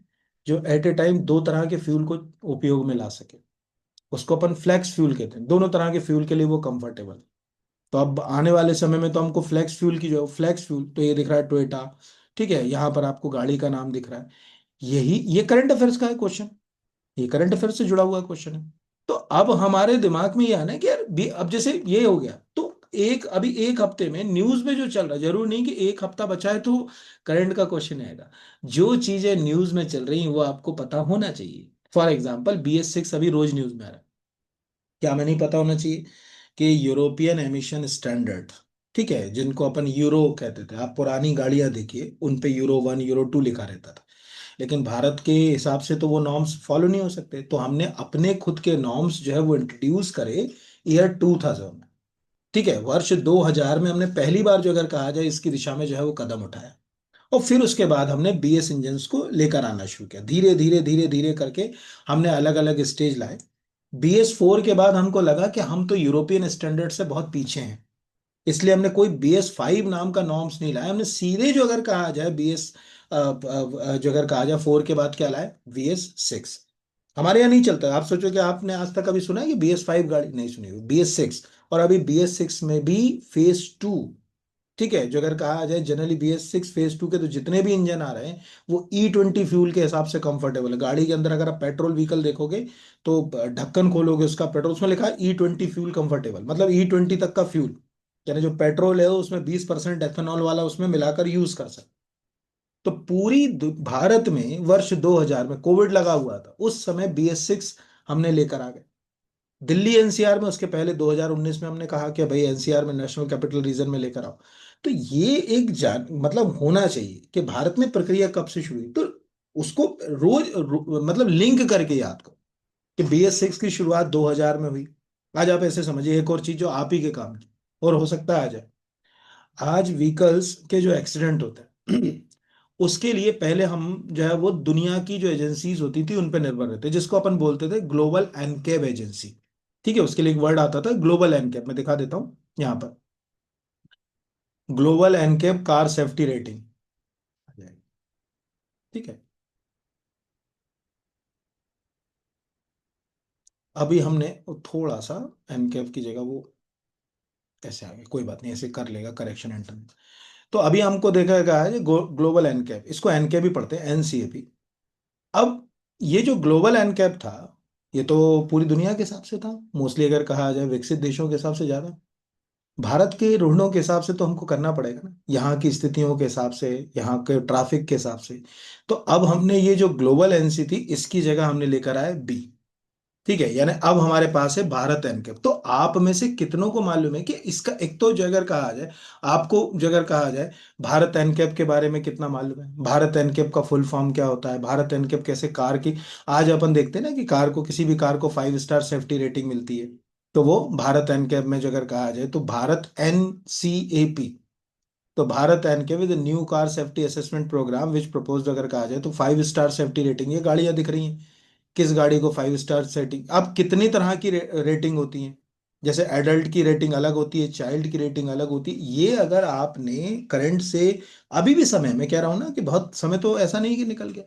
जो एट ए टाइम दो तरह के फ्यूल को उपयोग में ला सके, उसको अपन फ्लैक्स फ्यूल कहते हैं, दोनों तरह के फ्यूल के लिए वो कंफर्टेबल। तो अब आने वाले समय में तो हमको फ्लैक्स फ्यूल की जो फ्लैक्स फ्यूल, तो ये दिख रहा है टोयोटा, ठीक है, यहाँ पर आपको गाड़ी का नाम दिख रहा है, यही ये करंट अफेयर्स का है क्वेश्चन, ये करंट अफेयर से जुड़ा हुआ क्वेश्चन है। तो अब हमारे दिमाग में ये आना है कि यार अब जैसे ये हो गया तो एक अभी एक हफ्ते में न्यूज में जो चल रहा है, जरूर नहीं कि एक हफ्ता बचा है तो करंट का क्वेश्चन आएगा, जो चीजें न्यूज में चल रही हैं वो आपको पता होना चाहिए। फॉर एग्जाम्पल BS6 अभी रोज न्यूज में आ रहा है, क्या हमें नहीं पता होना चाहिए कि यूरोपियन एमिशन स्टैंडर्ड, ठीक है, जिनको अपन यूरो कहते थे, आप पुरानी गाड़ियां देखिए उन पे यूरो 1 यूरो 2 लिखा रहता था, लेकिन भारत के हिसाब से तो वो नॉर्म्स फॉलो नहीं हो सकते, तो हमने अपने खुद के नॉर्म्स जो है वो इंट्रोड्यूस करे ईयर 2000 में। ठीक है, वर्ष 2000 में हमने पहली बार जो अगर कहा जाए इसकी दिशा में जो है वो कदम उठाया। और फिर उसके बाद हमने बीएस इंजन्स को लेकर आना शुरू किया, धीरे धीरे धीरे धीरे करके हमने अलग अलग स्टेज लाए। BS4 के बाद हमको लगा कि हम तो यूरोपियन स्टैंडर्ड से बहुत पीछे हैं, इसलिए हमने कोई BS5 नाम का नॉर्म्स नहीं लाया, हमने सीधे जो अगर कहा जाए BS जो अगर कहा जाए 4 के बाद क्या लाए, BS6। हमारे यहाँ नहीं चलता, आप सोचो कि आपने आज तक कभी सुना है कि BS5 गाड़ी नहीं सुनी हुई, BS6। और अभी BS6 में भी फेज 2, ठीक है, जो अगर कहा जाए जनरली BS6 फेज 2 के तो जितने भी इंजन आ रहे हैं वो E20 फ्यूल के हिसाब से कंफर्टेबल है। गाड़ी के अंदर अगर आप पेट्रोल व्हीकल देखोगे तो ढक्कन खोलोगे उसका, पेट्रोल उसमें लिखा है E20 फ्यूल कंफर्टेबल, मतलब E20 तक का फ्यूल, यानी जो पेट्रोल है उसमें 20% एथेनॉल वाला उसमें मिलाकर यूज कर सकते। तो पूरी भारत में वर्ष 2000 में कोविड लगा हुआ था, उस समय BS6 हमने लेकर आ गए। दिल्ली एनसीआर में उसके पहले 2019 में हमने कहा कि भाई एनसीआर में, नेशनल कैपिटल रीजन में लेकर आओ। तो ये एक जान मतलब होना चाहिए कि भारत में प्रक्रिया कब से शुरू हुई, तो उसको मतलब लिंक करके याद करो कि BS6 की शुरुआत 2000 में हुई। आज आप ऐसे समझिए, एक और चीज जो आप ही के काम की और हो सकता है आ जाए, आज व्हीकल्स के जो एक्सीडेंट होते हैं उसके लिए पहले हम जो है वो दुनिया की जो एजेंसीज होती थी उन पर निर्भर रहते, जिसको अपन बोलते थे ग्लोबल एनकेब एजेंसी। ठीक है, उसके लिए एक वर्ड आता था ग्लोबल एनकेब, मैं दिखा देता हूं यहाँ पर, ग्लोबल एनकेब कार सेफ्टी रेटिंग। ठीक है, अभी हमने वो थोड़ा सा एनकेब की जगह वो ऐसे आ गया, कोई बात नहीं, ऐसे कर लेगा करेक्शन एंटर। तो अभी हमको देखा गया है ग्लोबल एनकेब, इसको एनकेब ही पढ़ते हैं, NCAP। अब ये जो ग्लोबल एनकैप था, ये तो पूरी दुनिया के हिसाब से था, मोस्टली अगर कहा जाए विकसित देशों के हिसाब से ज्यादा। भारत के रूढ़ों के हिसाब से तो हमको करना पड़ेगा ना, यहाँ की स्थितियों के हिसाब से, यहाँ के ट्रैफिक के हिसाब से। तो अब हमने ये जो ग्लोबल एनसी थी इसकी जगह हमने लेकर आए बी। ठीक है, यानी अब हमारे पास है भारत एनकैप। तो आप में से कितनों को मालूम है कि इसका एक तो जो अगर कहा जाए, आपको जो अगर कहा जाए भारत एनकैप के बारे में कितना मालूम है, भारत एनकैप का फुल फॉर्म क्या होता है, भारत एनकैप कैसे कार की, आज अपन देखते हैं ना कि कार को, किसी भी कार को 5 स्टार सेफ्टी रेटिंग मिलती है, तो वो भारत एनकैप में जो अगर कहा जाए तो भारत NCAP। तो Bharat NCAP is new car safety assessment programme which proposed, अगर कहा जाए तो 5 स्टार सेफ्टी रेटिंग, ये गाड़ियां दिख रही हैं, किस गाड़ी को 5 स्टार सेटिंग। अब कितनी तरह की रेटिंग होती है, जैसे एडल्ट की रेटिंग अलग होती है, चाइल्ड की रेटिंग अलग होती है, ये अगर आपने करंट से, अभी भी समय, मैं कह रहा हूं ना कि बहुत समय तो ऐसा नहीं कि निकल गया,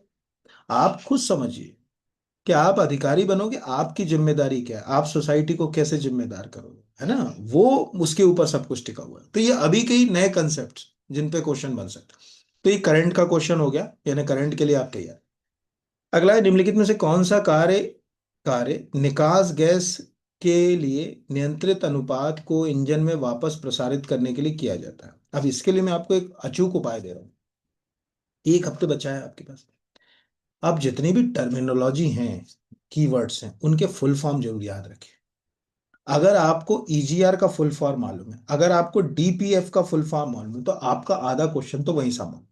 आप खुद समझिए कि आप अधिकारी बनोगे, आपकी जिम्मेदारी क्या है, आप सोसाइटी को कैसे जिम्मेदार करोगे, है ना, वो उसके ऊपर सब कुछ टिका हुआ है। तो ये अभी के ही नए कंसेप्ट जिन पे क्वेश्चन बन सकते हैं। तो ये करंट का क्वेश्चन हो गया, यानी करंट के लिए आप तैयार। अगला है, निम्नलिखित में से कौन सा कार्य कार्य निकास गैस के लिए नियंत्रित अनुपात को इंजन में वापस प्रसारित करने के लिए किया जाता है। अब इसके लिए मैं आपको एक अचूक उपाय दे रहा हूँ, 1 हफ्ते बचा है आपके पास। आप जितनी भी टर्मिनोलॉजी हैं, कीवर्ड्स हैं, उनके फुल फॉर्म जरूर याद रखें। अगर आपको EGR का फुल फॉर्म मालूम है, अगर आपको DPF का फुल फॉर्म मालूम है, तो आपका आधा क्वेश्चन तो वहीं संभव।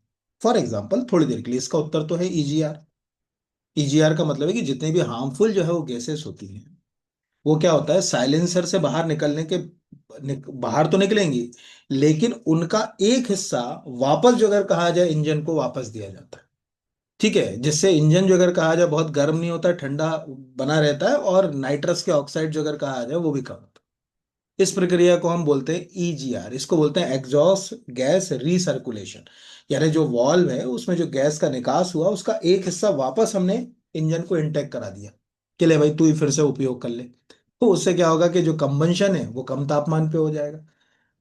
फॉर एग्जाम्पल, थोड़ी देर के लिए इसका उत्तर तो है EGR। EGR का मतलब है कि जितने भी हार्मफुल जो है वो गैसेस होती हैं, वो क्या होता है, साइलेंसर से बाहर निकलने के, बाहर तो निकलेंगी, लेकिन उनका एक हिस्सा वापस जो अगर कहा जाए इंजन को वापस दिया जाता है। ठीक है, जिससे इंजन जो अगर कहा जाए बहुत गर्म नहीं होता, ठंडा बना रहता है, और नाइट्रस के ऑक्साइड जो अगर कहा जाए वो भी कम होता है। इस प्रक्रिया को हम बोलते हैं EGR, इसको बोलते हैं एग्जॉस्ट गैस रिसर्कुलेशन। यानी जो वॉल्व है उसमें जो गैस का निकास हुआ उसका एक हिस्सा वापस हमने इंजन को इंटेक करा दिया कि ले भाई तू ही फिर से उपयोग कर ले। तो उससे क्या होगा कि जो कंबंशन है वो कम तापमान पे हो जाएगा।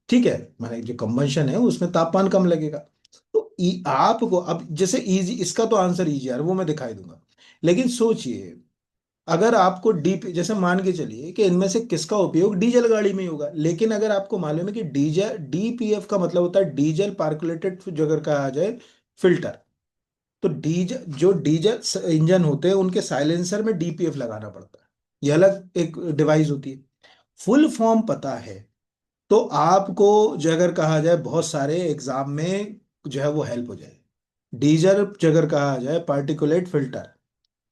ठीक है, माने जो कंबंशन है उसमें तापमान कम लगेगा। तो आपको अब जैसे इजी, इसका तो आंसर EGR वो मैं दिखाई दूंगा, लेकिन सोचिए अगर आपको डीपी, जैसे मान के चलिए कि इनमें से किसका उपयोग डीजल गाड़ी में ही होगा, लेकिन अगर आपको मालूम है कि डीजल DPF का मतलब होता है डीजल पार्कुलेटेड, जो अगर कहा जाए फिल्टर, तो डीजल जो डीजल इंजन होते हैं उनके साइलेंसर में DPF लगाना पड़ता है, ये अलग एक डिवाइस होती है। फुल फॉर्म पता है तो आपको जो अगर कहा जाए बहुत सारे एग्जाम में जो है वो हेल्प हो जाए। डीजल अगर कहा जाए पार्टिकुलेट फिल्टर।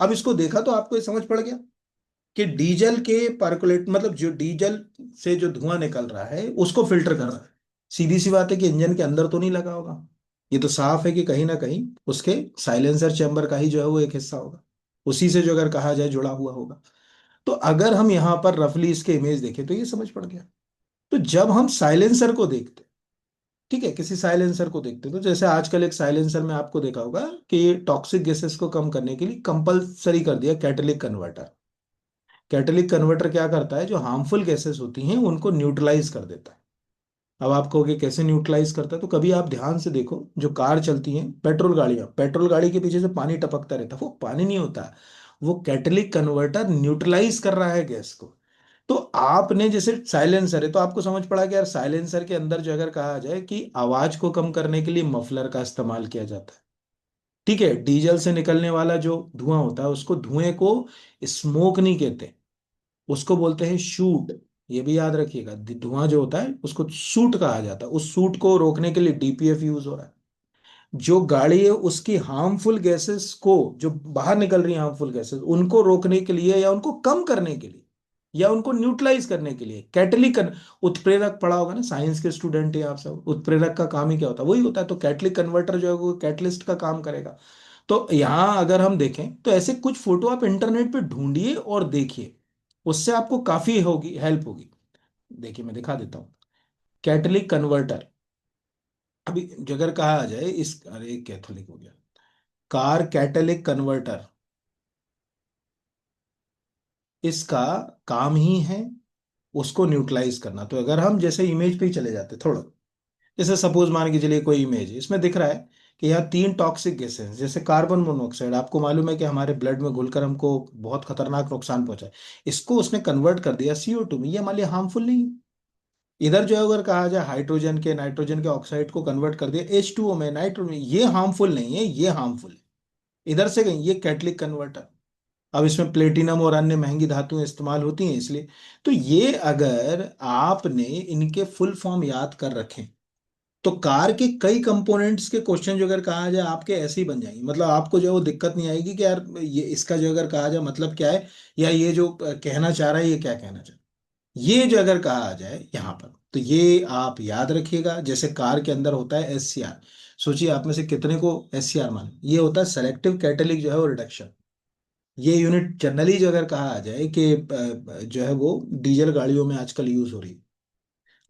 अब इसको देखा तो आपको ये समझ पड़ गया कि डीजल के पार्कुलेट मतलब जो डीजल से जो धुआं निकल रहा है उसको फिल्टर कर रहा है। सीधी सी बात है कि इंजन के अंदर तो नहीं लगा होगा। ये तो साफ है कि कहीं ना कहीं उसके साइलेंसर चैम्बर का ही जो है वो एक हिस्सा होगा, उसी से जो अगर कहा जाए जुड़ा हुआ होगा। तो अगर हम यहाँ पर रफली इसके इमेज देखें तो ये समझ पड़ गया। तो जब हम साइलेंसर को देखते, ठीक है, किसी साइलेंसर को देखते तो जैसे आजकल एक साइलेंसर में आपको देखा होगा कि ये टॉक्सिक गैसेस को कम करने के लिए कंपलसरी कर दिया कैटेलिक कन्वर्टर। कैटेलिक कन्वर्टर क्या करता है, जो हार्मफुल गैसेस होती हैं उनको न्यूट्रलाइज कर देता है। अब आप कहोगे कैसे न्यूट्रलाइज करता है, तो कभी आप ध्यान से देखो जो कार चलती हैं पेट्रोल गाड़ियां, पेट्रोल गाड़ी के पीछे से पानी टपकता रहता है, वो पानी नहीं होता, वो कैटेलिक कन्वर्टर न्यूट्रलाइज कर रहा है गैस को। तो आपने जैसे साइलेंसर है तो आपको समझ पड़ा कि यार साइलेंसर के अंदर जो अगर कहा जाए कि आवाज को कम करने के लिए मफलर का इस्तेमाल किया जाता है। ठीक है, डीजल से निकलने वाला जो धुआं होता है उसको धुएं को स्मोक नहीं कहते, उसको बोलते हैं शूट। ये भी याद रखिएगा, धुआं जो होता है उसको सूट कहा जाता है। उस सूट को रोकने के लिए डीपीएफ यूज हो रहा है। जो गाड़ी है उसकी हार्मफुल गैसेस को, जो बाहर निकल रही हार्मफुल गैसेस उनको रोकने के लिए या उनको कम करने के लिए या उनको न्यूट्रलाइज करने के लिए कैटलिक उत्प्रेरक पड़ा होगा ना, साइंस के स्टूडेंट है आप सब, उत्प्रेरक का काम ही क्या होता है, वही होता है। तो कैटलिक कन्वर्टर जो है वो कैटलिस्ट का काम करेगा। तो यहाँ अगर हम देखें तो ऐसे कुछ फोटो आप इंटरनेट पे ढूंढिए और देखिए, उससे आपको काफी होगी, हेल्प होगी। देखिए मैं दिखा देता हूँ कैटलिक कन्वर्टर। अभी अगर कहा जाए इस, अरे कैथोलिक हो गया, कार कैटलिक कन्वर्टर, इसका काम ही है उसको न्यूट्रलाइज करना। तो अगर हम जैसे इमेज पे ही चले जाते थोड़ा, जैसे सपोज मान के चलिए कोई इमेज है, इसमें दिख रहा है कि यहाँ तीन टॉक्सिक गैसें हैं, जैसे कार्बन मोनोऑक्साइड, आपको मालूम है कि हमारे ब्लड में घुलकर हमको बहुत खतरनाक नुकसान पहुंचाए, इसको उसने कन्वर्ट कर दिया CO2 में, ये हमारे लिए हार्मफुल नहीं है। इधर जो है अगर कहा जाए हाइड्रोजन के, नाइट्रोजन के ऑक्साइड को कन्वर्ट कर दिया H2O में, नाइट्रोजन, ये हार्मफुल नहीं है, ये हार्मफुल है। इधर से गई ये कैटलिक कन्वर्टर। अब इसमें प्लेटिनम और अन्य महंगी धातुएं इस्तेमाल होती हैं इसलिए। तो ये अगर आपने इनके फुल फॉर्म याद कर रखें तो कार के कई कंपोनेंट्स के क्वेश्चन जो अगर कहा जाए आपके ऐसे ही बन जाएंगे, मतलब आपको जो है वो दिक्कत नहीं आएगी कि यार ये इसका जो अगर कहा जाए मतलब क्या है, या ये जो कहना चाह रहा है ये क्या कहना चाह रहा है, ये जो अगर कहा जाए यहाँ पर, तो ये आप याद रखिएगा। जैसे कार के अंदर होता है SCR, सोचिए आप में से कितने को SCR माने, ये होता है सेलेक्टिव कैटेलिक जो है वो रिडक्शन। ये यूनिट जनरली जो अगर कहा जाए कि जो है वो डीजल गाड़ियों में आजकल यूज हो रही है।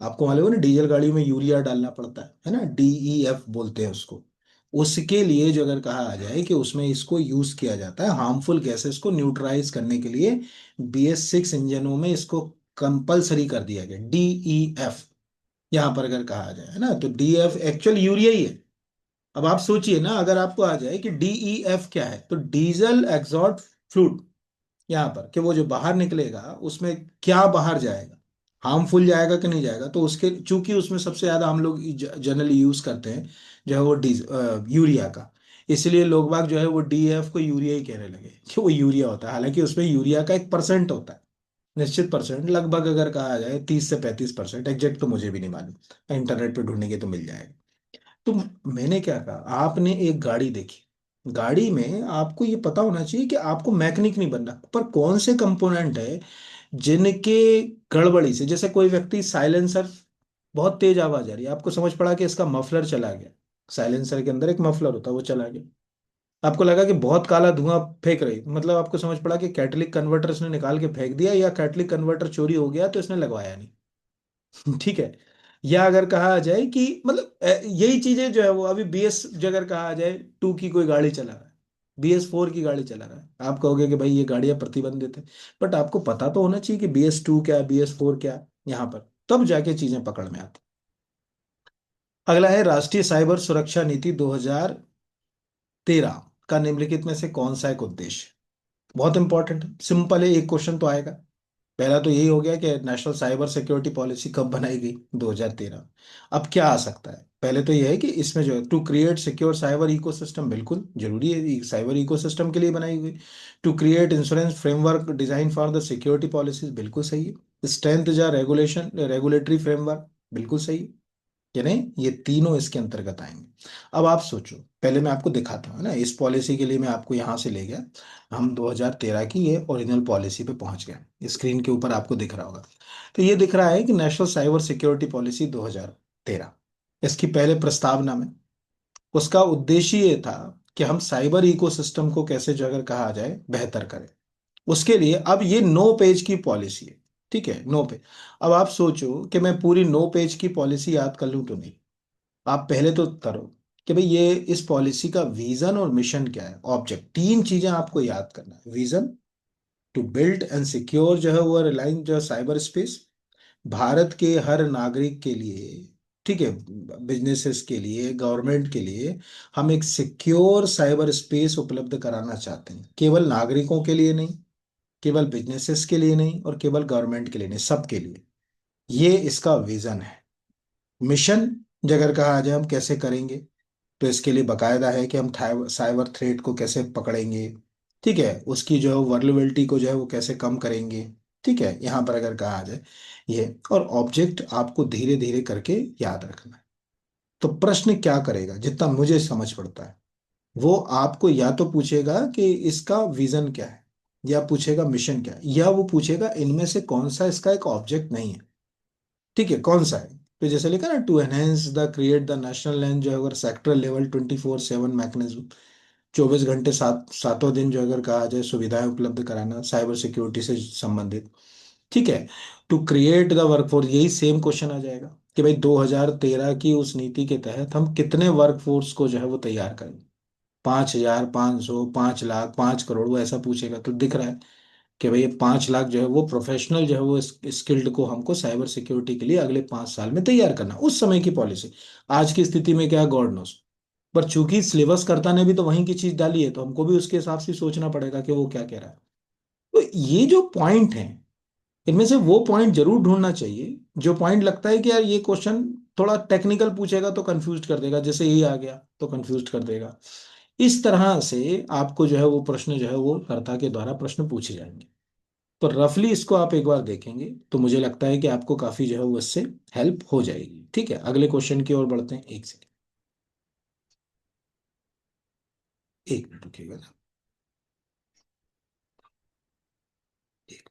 आपको मालूम है ना डीजल गाड़ी में यूरिया डालना पड़ता है ना, DEF बोलते हैं उसको। उसके लिए जो अगर कहा जाए कि उसमें इसको यूज किया जाता है हार्मफुल गैसेस को न्यूट्रलाइज करने के लिए, BS6 इंजनों में इसको कंपलसरी कर दिया गया DEF। यहाँ पर अगर कहा जाए है ना तो DEF एक्चुअल यूरिया ही है। अब आप सोचिए ना अगर आपको आ जाए कि DEF क्या है, तो डीजल एग्जॉस्ट फ्लूइड, यहाँ पर कि वो जो बाहर निकलेगा उसमें क्या बाहर जाएगा, हार्मफुल जाएगा कि नहीं जाएगा। तो उसके चूंकि उसमें सबसे ज्यादा हम लोग जनरली यूज करते हैं जो है वो यूरिया का, इसलिए लोग बाग जो है वो DEF को यूरिया ही कहने लगे कि वो यूरिया होता है, हालांकि उसमें यूरिया का एक परसेंट होता है, निश्चित परसेंट, लगभग अगर कहा जाए 30 से 35%, एग्जैक्ट तो मुझे भी नहीं मालूम, इंटरनेट पे ढूंढेंगे तो मिल जाएगा। तो मैंने क्या कहा, आपने एक गाड़ी देखी, गाड़ी में आपको ये पता होना चाहिए कि आपको मैकेनिक नहीं बनना, पर कौन से कंपोनेंट है जिनके गड़बड़ी से, जैसे कोई व्यक्ति साइलेंसर, बहुत तेज आवाज आ रही है, आपको समझ पड़ा कि इसका मफलर चला गया, साइलेंसर के अंदर एक मफलर होता है वो चला गया। आपको लगा कि बहुत काला धुआं फेंक रही, मतलब आपको समझ पड़ा कि कैटलिक कन्वर्टर इसने निकाल के फेंक दिया, या कैटलिक कन्वर्टर चोरी हो गया तो इसने लगवाया नहीं। ठीक है। या अगर कहा जाए कि मतलब यही चीजें जो है वो अभी BS जो अगर कहा जाए 2 की कोई गाड़ी चला रहा है, BS4 की गाड़ी चला रहा है, आप कहोगे कि भाई ये गाड़ियां प्रतिबंधित है, बट आपको पता तो होना चाहिए कि BS2 क्या BS4 क्या, यहाँ पर तब जाके चीजें पकड़ में आती। अगला है राष्ट्रीय साइबर सुरक्षा नीति 2013 का निम्नलिखित में से कौन सा एक उद्देश्य, बहुत इंपॉर्टेंट है, सिंपल है, एक क्वेश्चन तो आएगा। पहला तो यही हो गया कि नेशनल साइबर सिक्योरिटी पॉलिसी कब बनाई गई, 2013। अब क्या आ सकता है, पहले तो यह है कि इसमें जो है to create secure cyber ecosystem, बिल्कुल जरूरी है, साइबर इकोसिस्टम के लिए बनाई गई। To create insurance framework design for the security policies, बिल्कुल सही है। स्ट्रेंथ या रेगुलेशन रेगुलेटरी फ्रेमवर्क, बिल्कुल सही है। कि नहीं, ये तीनों इसके अंतर्गत आएंगे। अब आप सोचो, पहले मैं आपको दिखाता हूँ, है ना, इस पॉलिसी के लिए मैं आपको यहाँ से ले गया, हम 2013 की ये ओरिजिनल पॉलिसी पे पहुंच गए। स्क्रीन के ऊपर आपको दिख रहा होगा, तो ये दिख रहा है कि नेशनल साइबर सिक्योरिटी पॉलिसी 2013, इसकी पहले प्रस्तावना में उसका उद्देश्य ये था कि हम साइबर इकोसिस्टम को कैसे, जो अगर कहा जाए, बेहतर करें। उसके लिए अब ये 9 पेज की पॉलिसी है, ठीक है, 9 पेज। अब आप सोचो कि मैं पूरी 9 पेज की पॉलिसी याद कर लूं तो नहीं। आप पहले तो करो कि भाई ये इस पॉलिसी का विजन और मिशन क्या है, ऑब्जेक्ट, तीन चीजें आपको याद करना है। Vision, to build and secure जो है वो रिलायंस जो साइबर स्पेस, भारत के हर नागरिक के लिए, ठीक है, बिजनेसेस के लिए, गवर्नमेंट के लिए, हम एक सिक्योर साइबर स्पेस उपलब्ध कराना चाहते हैं, केवल नागरिकों के लिए नहीं, केवल बिजनेसेस के लिए नहीं, और केवल गवर्नमेंट के लिए नहीं, सबके लिए। ये इसका विजन है। मिशन, अगर कहा जाए हम कैसे करेंगे, तो इसके लिए बकायदा है कि हम साइबर थ्रेट को कैसे पकड़ेंगे, ठीक है, उसकी जो है वर्नेबिलिटी को जो है वो कैसे कम करेंगे, ठीक है, यहाँ पर अगर कहा जाए ये। और ऑब्जेक्ट आपको धीरे धीरे करके याद रखना है। तो प्रश्न क्या करेगा, जितना मुझे समझ पड़ता है, वो आपको या तो पूछेगा कि इसका विजन क्या है, या पूछेगा मिशन क्या है, या वो पूछेगा इनमें से कौन सा इसका एक ऑब्जेक्ट नहीं है, ठीक है, कौन सा है। तो जैसे लिखा ना, to enhance the create the national land जो है अगर सेक्टर लेवल 24/7 मैकेनिज्म, 24 घंटे सातों दिन जो अगर कहा जाए सुविधाएं उपलब्ध कराना साइबर सिक्योरिटी से संबंधित, ठीक है। टू क्रिएट द वर्कफोर्स, यही सेम क्वेश्चन आ जाएगा कि भाई 2013 की उस नीति के तहत हम कितने वर्कफोर्स को जो है वो तैयार करें, 5,500, 5 लाख, 5 करोड़, वो ऐसा पूछेगा तो दिख रहा है कि भाई ये 5 लाख जो है वो प्रोफेशनल जो है वो स्किल्ड को हमको साइबर सिक्योरिटी के लिए अगले 5 साल में तैयार करना, उस समय की पॉलिसी। आज की स्थिति में क्या, गॉड नोस। पर चूंकि सिलेबस कर्ता ने भी तो वहीं की चीज डाली है, तो हमको भी उसके हिसाब से सोचना पड़ेगा कि वो क्या कह रहा है। तो ये जो पॉइंट है, इनमें से वो पॉइंट जरूर ढूंढना चाहिए जो पॉइंट लगता है कि यार ये क्वेश्चन थोड़ा टेक्निकल पूछेगा तो कंफ्यूज कर देगा, जैसे यही आ गया तो कंफ्यूज कर देगा। इस तरह से आपको जो है वो प्रश्न जो है वो कर्ता के द्वारा प्रश्न पूछे जाएंगे। तो रफली इसको आप एक बार देखेंगे तो मुझे लगता है कि आपको काफी जो है वो इससे हेल्प हो जाएगी। ठीक है, अगले क्वेश्चन की ओर बढ़ते हैं। एक सेकंड, एक मिनट रुकिएगा ना, एक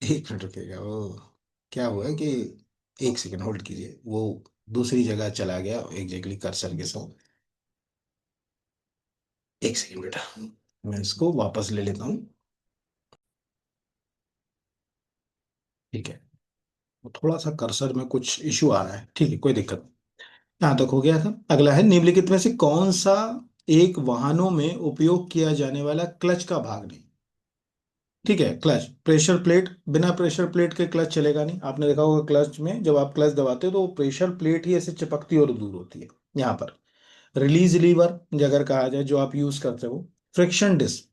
एक मिनट रुकिएगा। वो क्या हुआ है कि, एक सेकंड होल्ड कीजिए, वो दूसरी जगह चला गया एग्जैक्टली कर्सर के साथ। एक सेकंड बेटा, मैं इसको वापस ले लेता हूँ। ठीक है, वो थोड़ा सा कर्सर में कुछ इशू आ रहा है, ठीक है, कोई दिक्कत नहीं। यहाँ तक हो गया था। अगला है, निम्नलिखित में से कौन सा एक वाहनों में उपयोग किया जाने वाला क्लच का भाग नहीं। ठीक है, क्लच, प्रेशर प्लेट, बिना प्रेशर प्लेट के क्लच चलेगा नहीं। आपने देखा होगा क्लच में जब आप क्लच दबाते हो तो वो प्रेशर प्लेट ही ऐसे चिपकती और दूर होती है। यहाँ पर रिलीज लीवर, अगर कहा जाए जो आप यूज करते हो, फ्रिक्शन डिस्क,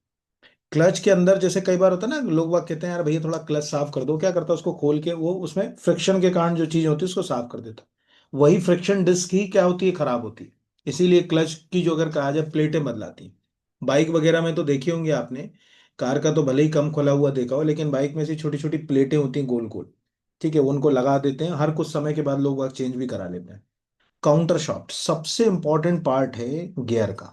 क्लच के अंदर जैसे कई बार होता है ना, लोग बाग कहते हैं यार भैया थोड़ा क्लच साफ कर दो, क्या करता है उसको खोल के वो उसमें फ्रिक्शन के कारण जो चीज होती है उसको साफ कर देता है। वही फ्रिक्शन डिस्क ही क्या होती है, खराब होती है। इसीलिए क्लच की जो अगर कहा जाए प्लेटें बदलाती हैं। बाइक वगैरह में तो देखी होंगे आपने, कार का तो भले ही कम खुला हुआ देखा हो, लेकिन बाइक में से छोटी छोटी प्लेटें होती हैं गोल गोल, ठीक है, उनको लगा देते हैं, हर कुछ समय के बाद लोग बाग चेंज भी करा लेते हैं। काउंटर शाफ्ट सबसे इंपॉर्टेंट पार्ट है गियर का।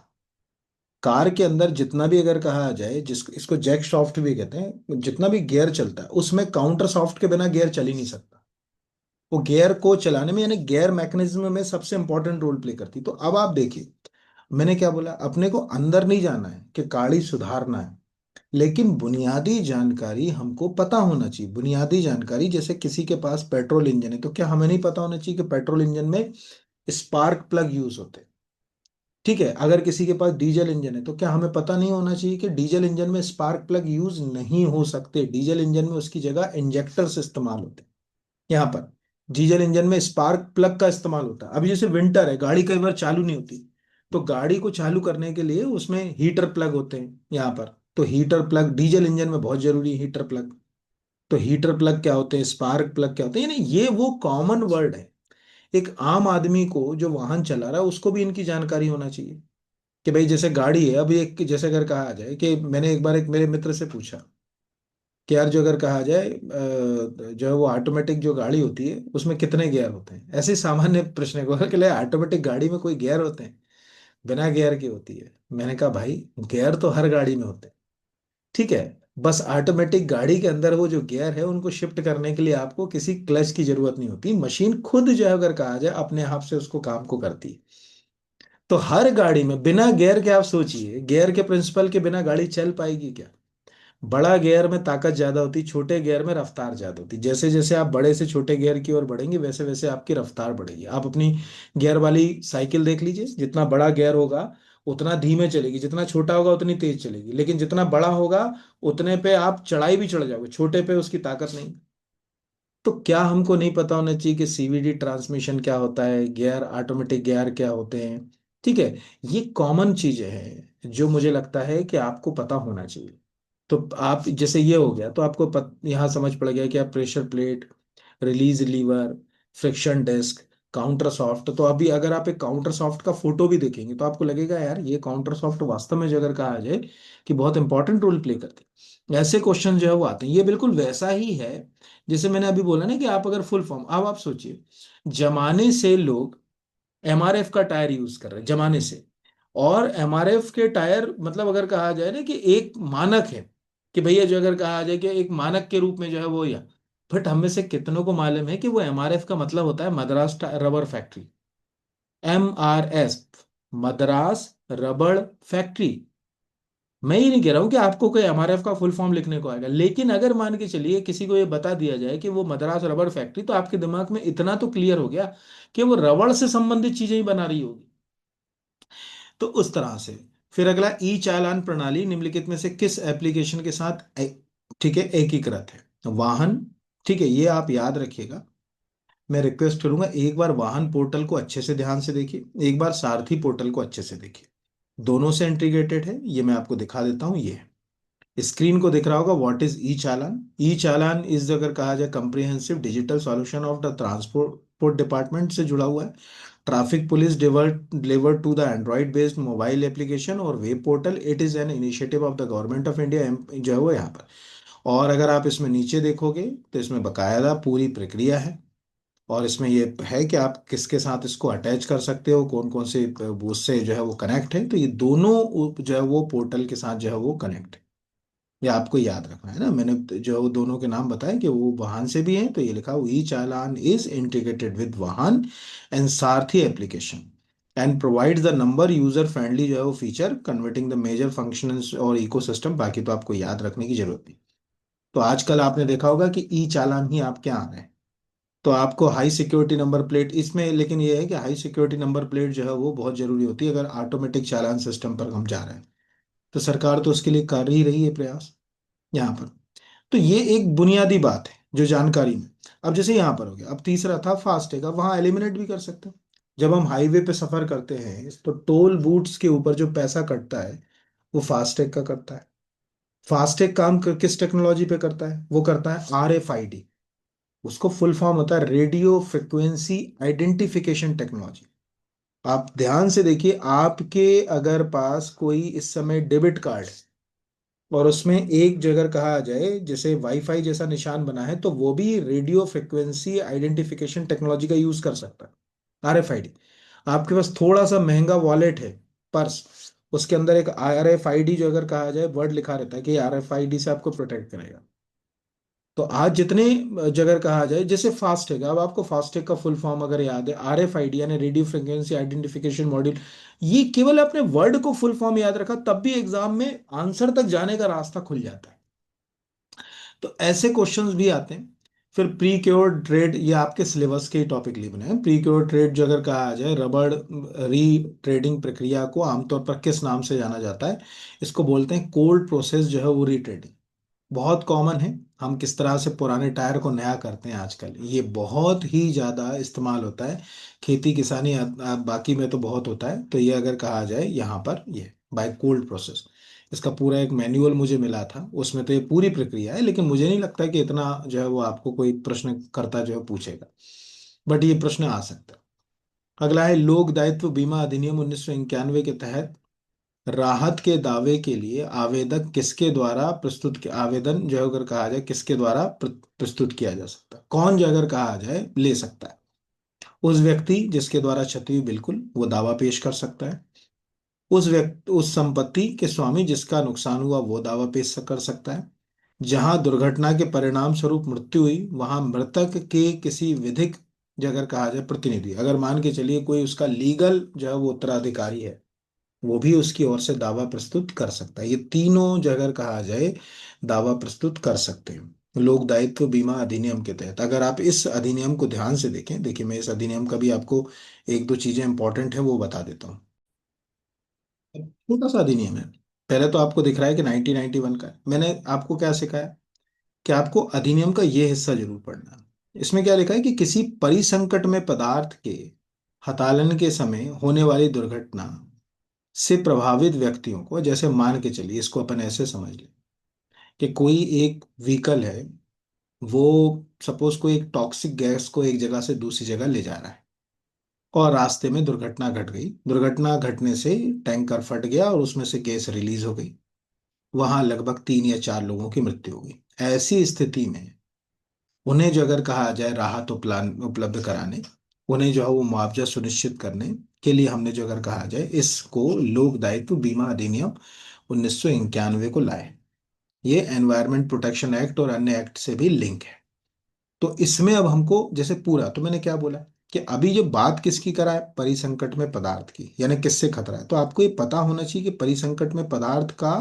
कार के अंदर जितना भी अगर कहा जाए, जिसको इसको जैक शाफ्ट भी कहते हैं, जितना भी गियर चलता है उसमें काउंटर शाफ्ट के बिना गियर चल ही नहीं सकता। वो गियर को चलाने में, यानी गियर मैकेनिज्म में सबसे इंपॉर्टेंट रोल प्ले करती। तो अब आप देखिए, मैंने क्या बोला, अपने को अंदर नहीं जाना है कि गाड़ी सुधारना है, लेकिन बुनियादी जानकारी हमको पता होना चाहिए। बुनियादी जानकारी, जैसे किसी के पास पेट्रोल इंजन है तो क्या हमें नहीं पता होना चाहिए कि पेट्रोल इंजन में स्पार्क प्लग यूज होते हैं। ठीक है, अगर किसी के पास डीजल इंजन है तो क्या हमें पता नहीं होना चाहिए कि डीजल इंजन में स्पार्क प्लग यूज नहीं हो सकते, डीजल इंजन में उसकी जगह इंजेक्टर्स इस्तेमाल होते हैं। यहाँ पर डीजल इंजन में स्पार्क प्लग का इस्तेमाल होता है। अभी जैसे विंटर है, गाड़ी कई बार चालू नहीं होती, तो गाड़ी को चालू करने के लिए उसमें हीटर प्लग होते हैं यहाँ पर। तो हीटर प्लग डीजल इंजन में बहुत जरूरी है, हीटर प्लग। तो हीटर प्लग क्या होते हैं, स्पार्क प्लग क्या होते हैं, यानी ये वो कॉमन वर्ड है। एक आम आदमी को जो वाहन चला रहा है उसको भी इनकी जानकारी होना चाहिए कि भाई जैसे गाड़ी है, अभी एक जैसे अगर कहा जाए कि मैंने एक बार एक मेरे मित्र से पूछा कि यार जो अगर कहा जाए जो है वो ऑटोमेटिक जो गाड़ी होती है उसमें कितने गियर होते हैं, ऐसे सामान्य प्रश्न को कि ऑटोमेटिक गाड़ी में कोई गियर होते हैं? बिना गियर की होती है। मैंने कहा भाई गियर तो हर गाड़ी में होते हैं, ठीक है, बस ऑटोमेटिक गाड़ी के अंदर वो जो गियर है उनको शिफ्ट करने के लिए आपको किसी क्लच की जरूरत नहीं होती, मशीन खुद जो है अगर कहा जाए अपने आप से उसको काम को करती है। तो हर गाड़ी में बिना गियर के आप सोचिए, गियर के प्रिंसिपल के बिना गाड़ी चल पाएगी क्या? बड़ा गियर में ताकत ज्यादा होती, छोटे गियर में रफ्तार ज्यादा होती। जैसे जैसे आप बड़े से छोटे गियर की ओर बढ़ेंगे वैसे वैसे आपकी रफ्तार बढ़ेगी। आप अपनी गियर वाली साइकिल देख लीजिए, जितना बड़ा गियर होगा उतना धीमे चलेगी, जितना छोटा होगा उतनी तेज चलेगी, लेकिन जितना बड़ा होगा उतने पे आप चढ़ाई भी चढ़ जाओगे, छोटे पे उसकी ताकत नहीं। तो क्या हमको नहीं पता होना चाहिए कि सीवीडी ट्रांसमिशन क्या होता है, गियर ऑटोमेटिक गियर क्या होते हैं? ठीक है, ये कॉमन चीजें हैं जो मुझे लगता है कि आपको पता होना चाहिए। तो आप जैसे ये हो गया तो आपको यहाँ समझ पड़ गया कि आप pressure plate, release lever, friction disc, counter soft. तो अभी अगर आप एक काउंटर सॉफ्ट का फोटो भी देखेंगे तो आपको लगेगा यार ये काउंटर सॉफ्ट वास्तव में जो अगर कहा जाए कि बहुत इंपॉर्टेंट रोल प्ले करते हैं, ऐसे क्वेश्चन जो है वो आते हैं। ये बिल्कुल वैसा ही है जैसे मैंने अभी बोला ना कि आप अगर फुल फॉर्म, अब आप सोचिए, जमाने से लोग एमआरएफ का टायर यूज कर रहे हैं, जमाने से। और एमआरएफ के टायर मतलब अगर कहा जाए ना कि एक मानक है, कि भैया जो अगर कहा जाए कि एक मानक के रूप में जो है वो, या बट हम में से कितनों को मालूम है कि वो एमआरएफ का मतलब होता है Madras rubber factory, MRS, Madras रबड़ फैक्ट्री। मैं ये नहीं कह रहा हूं कि आपको कोई एमआरएफ का फुल फॉर्म लिखने को आएगा, लेकिन अगर मान के चलिए किसी को ये बता दिया जाए कि वो मद्रास रबड़ फैक्ट्री, तो आपके दिमाग में इतना तो क्लियर हो गया कि वो रबड़ से संबंधित चीजें ही बना रही होगी। तो उस तरह से फिर अगला, ई चालान प्रणाली निम्नलिखित में से किस एप्लीकेशन के साथ ठीक है एकीकृत है? वाहन, ठीक है, ये आप याद रखिएगा। मैं रिक्वेस्ट करूंगा एक बार वाहन पोर्टल को अच्छे से ध्यान से देखिए, एक बार सारथी पोर्टल को अच्छे से देखिए। दोनों से इंटीग्रेटेड है, ये मैं आपको दिखा देता हूँ। ये स्क्रीन को दिख रहा होगा, what is e challan? E challan is अगर कहा जाए comprehensive digital solution of the transport department से जुड़ा हुआ है। Traffic police delivered to the Android based mobile application और web portal. It is an initiative of the government of India, जो है वो यहाँ पर। और अगर आप इसमें नीचे देखोगे तो इसमें बकायदा पूरी प्रक्रिया है। और इसमें ये है कि आप किसके साथ इसको अटैच कर सकते हो, कौन कौन से उससे जो है वो कनेक्ट है। तो ये दोनों जो है वो पोर्टल के साथ जो है वो कनेक्ट है। ये आपको याद रखना है ना, मैंने जो है वो दोनों के नाम बताए कि वो वाहन से भी हैं, तो ये लिखा हुआ e challan is integrated with Vahan and Sarathi application and provides the number user friendly जो है वो feature converting the major functions और इकोसिस्टम। बाकी तो आपको याद रखने की जरूरत नहीं। तो आजकल आपने देखा होगा कि ई चालान ही आपके आ रहे हैं। तो आपको हाई सिक्योरिटी नंबर प्लेट इसमें, लेकिन ये है कि हाई सिक्योरिटी नंबर प्लेट जो है वो बहुत जरूरी होती है अगर ऑटोमेटिक चालान सिस्टम पर हम जा रहे हैं। तो सरकार तो उसके लिए कर ही रही है प्रयास यहाँ पर। तो ये एक बुनियादी बात है जो जानकारी में। अब जैसे यहाँ पर हो गया, अब तीसरा था फास्टैग। अब वहाँ एलिमिनेट भी कर सकते हैं। जब हम हाईवे पे सफर करते हैं तो टोल बूथ्स के ऊपर जो पैसा कटता है वो फास्टैग का कटता है। फास्टैग काम किस टेक्नोलॉजी पे करता है? वो करता है RFID। उसको फुल फॉर्म होता है रेडियो फ्रिक्वेंसी आइडेंटिफिकेशन टेक्नोलॉजी। आप ध्यान से देखिए, आपके अगर पास कोई इस समय डेबिट कार्ड है और उसमें एक जगह कहा जाए जैसे वाईफाई जैसा निशान बना है, तो वो भी रेडियो फ्रिक्वेंसी आइडेंटिफिकेशन टेक्नोलॉजी का यूज कर सकता है, RFID। आपके पास थोड़ा सा महंगा वॉलेट है, पर्स, उसके अंदर एक RFID जो अगर कहा जाए वर्ड लिखा रहता है कि RFID से आपको प्रोटेक्ट करेगा। तो आज जितने जगह कहा जाए जैसे फास्टैग, अब आपको फास्टैग का फुल फॉर्म अगर याद है, RFID यानी रेडियो फ्रिक्वेंसी आइडेंटिफिकेशन मॉड्यूल। ये केवल अपने वर्ड को फुल फॉर्म याद रखा तब भी एग्जाम में आंसर तक जाने का रास्ता खुल जाता है। तो ऐसे क्वेश्चंस भी आते हैं। फिर प्री क्योर ट्रेड, ये आपके सिलेबस के टॉपिक लिए बने हैं। प्री क्योर ट्रेड जो अगर कहा जाए रबड़ री ट्रेडिंग प्रक्रिया को आमतौर पर किस नाम से जाना जाता है? इसको बोलते हैं कोल्ड प्रोसेस जो है वो रीट्रेडिंग। बहुत कॉमन है। हम किस तरह से पुराने टायर को नया करते हैं आजकल, ये बहुत ही ज़्यादा इस्तेमाल होता है खेती किसानी बाकी में तो बहुत होता है। तो ये अगर कहा जाए यहाँ पर, ये बाय कोल्ड प्रोसेस, इसका पूरा एक मैनुअल मुझे मिला था, उसमें तो ये पूरी प्रक्रिया है। लेकिन मुझे नहीं लगता कि इतना जो है वो आपको कोई प्रश्न करता जो है पूछेगा, बट ये प्रश्न आ सकता है। अगला है लोक दायित्व बीमा अधिनियम 1991 के तहत राहत के दावे के लिए आवेदक किसके द्वारा प्रस्तुत आवेदन जो है अगर कहा जाए किसके द्वारा प्रस्तुत किया जा सकता है, कौन जो अगर कहा जाए ले सकता है? उस व्यक्ति जिसके द्वारा क्षति हुई, बिल्कुल वो दावा पेश कर सकता है। उस व्यक्ति, उस संपत्ति के स्वामी जिसका नुकसान हुआ, वो दावा पेश कर सकता है। जहां दुर्घटना के परिणाम स्वरूप मृत्यु हुई वहां मृतक के किसी विधिक जो अगर कहा जाए प्रतिनिधि, अगर मान के चलिए कोई उसका लीगल जो है वो उत्तराधिकारी है, वो भी उसकी ओर से दावा प्रस्तुत कर सकता है। ये तीनों जो अगर कहा जाए दावा प्रस्तुत कर सकते हैं लोक दायित्व बीमा अधिनियम के तहत। अगर आप इस अधिनियम को ध्यान से देखें, देखिए मैं इस अधिनियम का भी आपको एक दो चीजें इंपॉर्टेंट है वो बता देता हूँ। छोटा सा अधिनियम है। पहले तो आपको दिख रहा है कि 1991 का है। मैंने आपको क्या सिखाया कि आपको अधिनियम का ये हिस्सा जरूर पढ़ना है। इसमें क्या लिखा है कि किसी परिसंकट में पदार्थ के हतालन के समय होने वाली दुर्घटना से प्रभावित व्यक्तियों को, जैसे मान के चलिए इसको अपन ऐसे समझ लें कि कोई एक व्हीकल है, वो सपोज कोई एक टॉक्सिक गैस को एक जगह से दूसरी जगह ले जा रहा है और रास्ते में दुर्घटना घट गई। दुर्घटना घटने से टैंकर फट गया और उसमें से गैस रिलीज हो गई। वहां लगभग 3 या 4 लोगों की मृत्यु हो गई। ऐसी स्थिति में उन्हें जो अगर कहा जाए राहत उपलब्ध कराने, उन्हें जो है वो मुआवजा सुनिश्चित करने के लिए हमने जो अगर कहा जाए इसको लोक दायित्व बीमा अधिनियम 1991 को लाए। ये एनवायरमेंट प्रोटेक्शन एक्ट और अन्य एक्ट से भी लिंक है। तो इसमें अब हमको जैसे पूरा, तो मैंने क्या बोला कि अभी ये बात किसकी करा है, परिसंकट में पदार्थ की, यानी किससे खतरा है। तो आपको ये पता होना चाहिए कि परिसंकट में पदार्थ का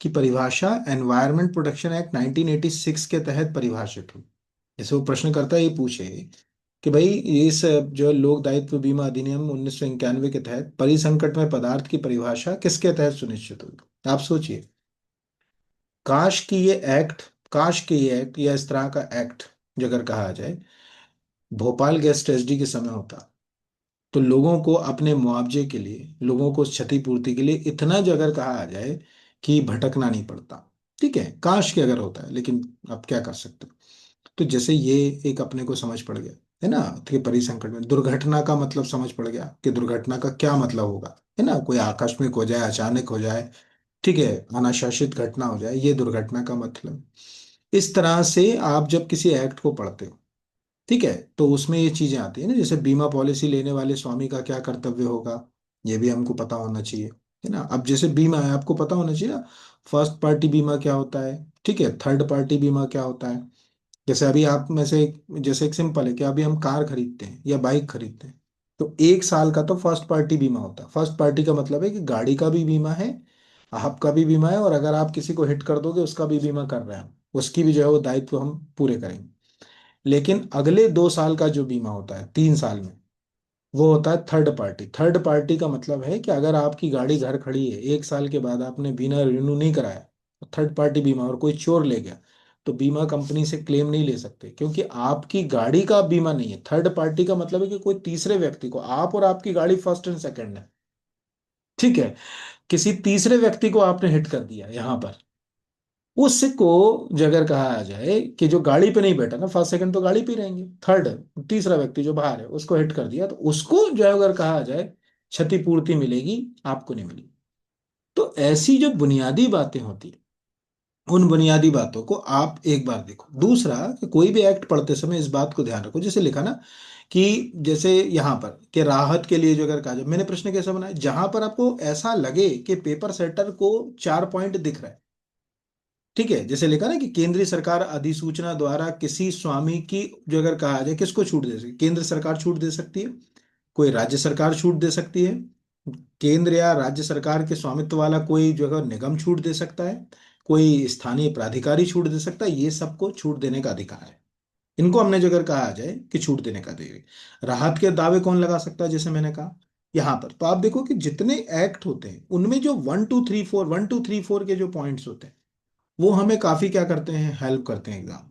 की परिभाषा एनवायरमेंट प्रोटेक्शन एक्ट 1986 के तहत परिभाषित हुई। जैसे वो प्रश्न करता है, ये पूछे कि भाई ये इस जो लोक दायित्व बीमा अधिनियम 1991 के तहत परिसंकट में पदार्थ की परिभाषा किसके तहत सुनिश्चित हुई। आप सोचिए, काश कि ये एक्ट, काश कि ये एक्ट या इस तरह का एक्ट जो अगर कहा जाए भोपाल गैस ट्रेजेडी के समय होता, तो लोगों को अपने मुआवजे के लिए, लोगों को क्षतिपूर्ति के लिए इतना जो अगर कहा जाए कि भटकना नहीं पड़ता। ठीक है, काश कि अगर होता है, लेकिन अब क्या कर सकते हो। तो जैसे ये एक अपने को समझ पड़ गया है ना कि परिसंकट में दुर्घटना का मतलब समझ पड़ गया कि दुर्घटना का क्या मतलब होगा, है ना, कोई आकस्मिक हो जाए, अचानक हो जाए, ठीक है, अनाशासित घटना हो जाए, ये दुर्घटना का मतलब। इस तरह से आप जब किसी एक्ट को पढ़ते हो, ठीक है, तो उसमें ये चीजें आती है ना, जैसे बीमा पॉलिसी लेने वाले स्वामी का क्या कर्तव्य होगा, ये भी हमको पता होना चाहिए, है ना। अब जैसे बीमा है, आपको पता होना चाहिए ना, फर्स्ट पार्टी बीमा क्या होता है, ठीक है, थर्ड पार्टी बीमा क्या होता है। जैसे अभी आप में से जैसे एक सिंपल है कि अभी हम कार खरीदते हैं या बाइक खरीदते हैं, तो 1 साल का तो फर्स्ट पार्टी बीमा होता है। फर्स्ट पार्टी का मतलब है कि गाड़ी का भी बीमा है, आपका भी बीमा है, और अगर आप किसी को हिट कर दोगे उसका भी बीमा कर रहे हैं, उसकी भी जो है वो दायित्व हम पूरे करेंगे। लेकिन अगले 2 साल का जो बीमा होता है 3 साल में, वो होता है थर्ड पार्टी। थर्ड पार्टी का मतलब है कि अगर आपकी गाड़ी घर खड़ी है, 1 साल के बाद आपने बीमा रिन्यू नहीं कराया, तो थर्ड पार्टी बीमा, और कोई चोर ले गया, तो बीमा कंपनी से क्लेम नहीं ले सकते, क्योंकि आपकी गाड़ी का बीमा नहीं है। थर्ड पार्टी का मतलब है कि कोई तीसरे व्यक्ति को, आप और आपकी गाड़ी फर्स्ट एंड सेकंड है, ठीक है, किसी तीसरे व्यक्ति को आपने हिट कर दिया यहां पर, उसको जो अगर कहा जाए कि जो गाड़ी पे नहीं बैठा ना, फर्स्ट सेकंड तो गाड़ी पे ही रहेंगे, थर्ड तीसरा व्यक्ति जो बाहर है उसको हिट कर दिया, तो उसको जो है अगर कहा जाए क्षतिपूर्ति मिलेगी, आपको नहीं मिलेगी। तो ऐसी जो बुनियादी बातें होती है, उन बुनियादी बातों को आप एक बार देखो। दूसरा कि कोई भी एक्ट पढ़ते समय इस बात को ध्यान रखो, जैसे लिखा ना कि जैसे यहाँ पर कि राहत के लिए जो अगर कहा जाए, मैंने प्रश्न कैसा बनाया, जहां पर आपको ऐसा लगे कि पेपर सेटर को 4 पॉइंट दिख रहा है, ठीक है, जैसे लिखा ना कि केंद्रीय सरकार अधिसूचना द्वारा किसी स्वामी की जो अगर कहा जाए किसको छूट दे सकती है, केंद्र सरकार छूट दे सकती है, कोई राज्य सरकार छूट दे सकती है, केंद्र या राज्य सरकार के स्वामित्व वाला कोई जो है निगम छूट दे सकता है, कोई स्थानीय प्राधिकारी छूट दे सकता है, ये सबको छूट देने का अधिकार है। इनको हमने जो अगर कहा जाए कि छूट देने का दे। राहत के दावे कौन लगा सकता है, जैसे मैंने कहा यहाँ पर, तो आप देखो कि जितने एक्ट होते हैं उनमें जो 1 2 3 4 के जो पॉइंट्स होते हैं, वो हमें काफी क्या करते हैं, हेल्प करते हैं एग्जाम।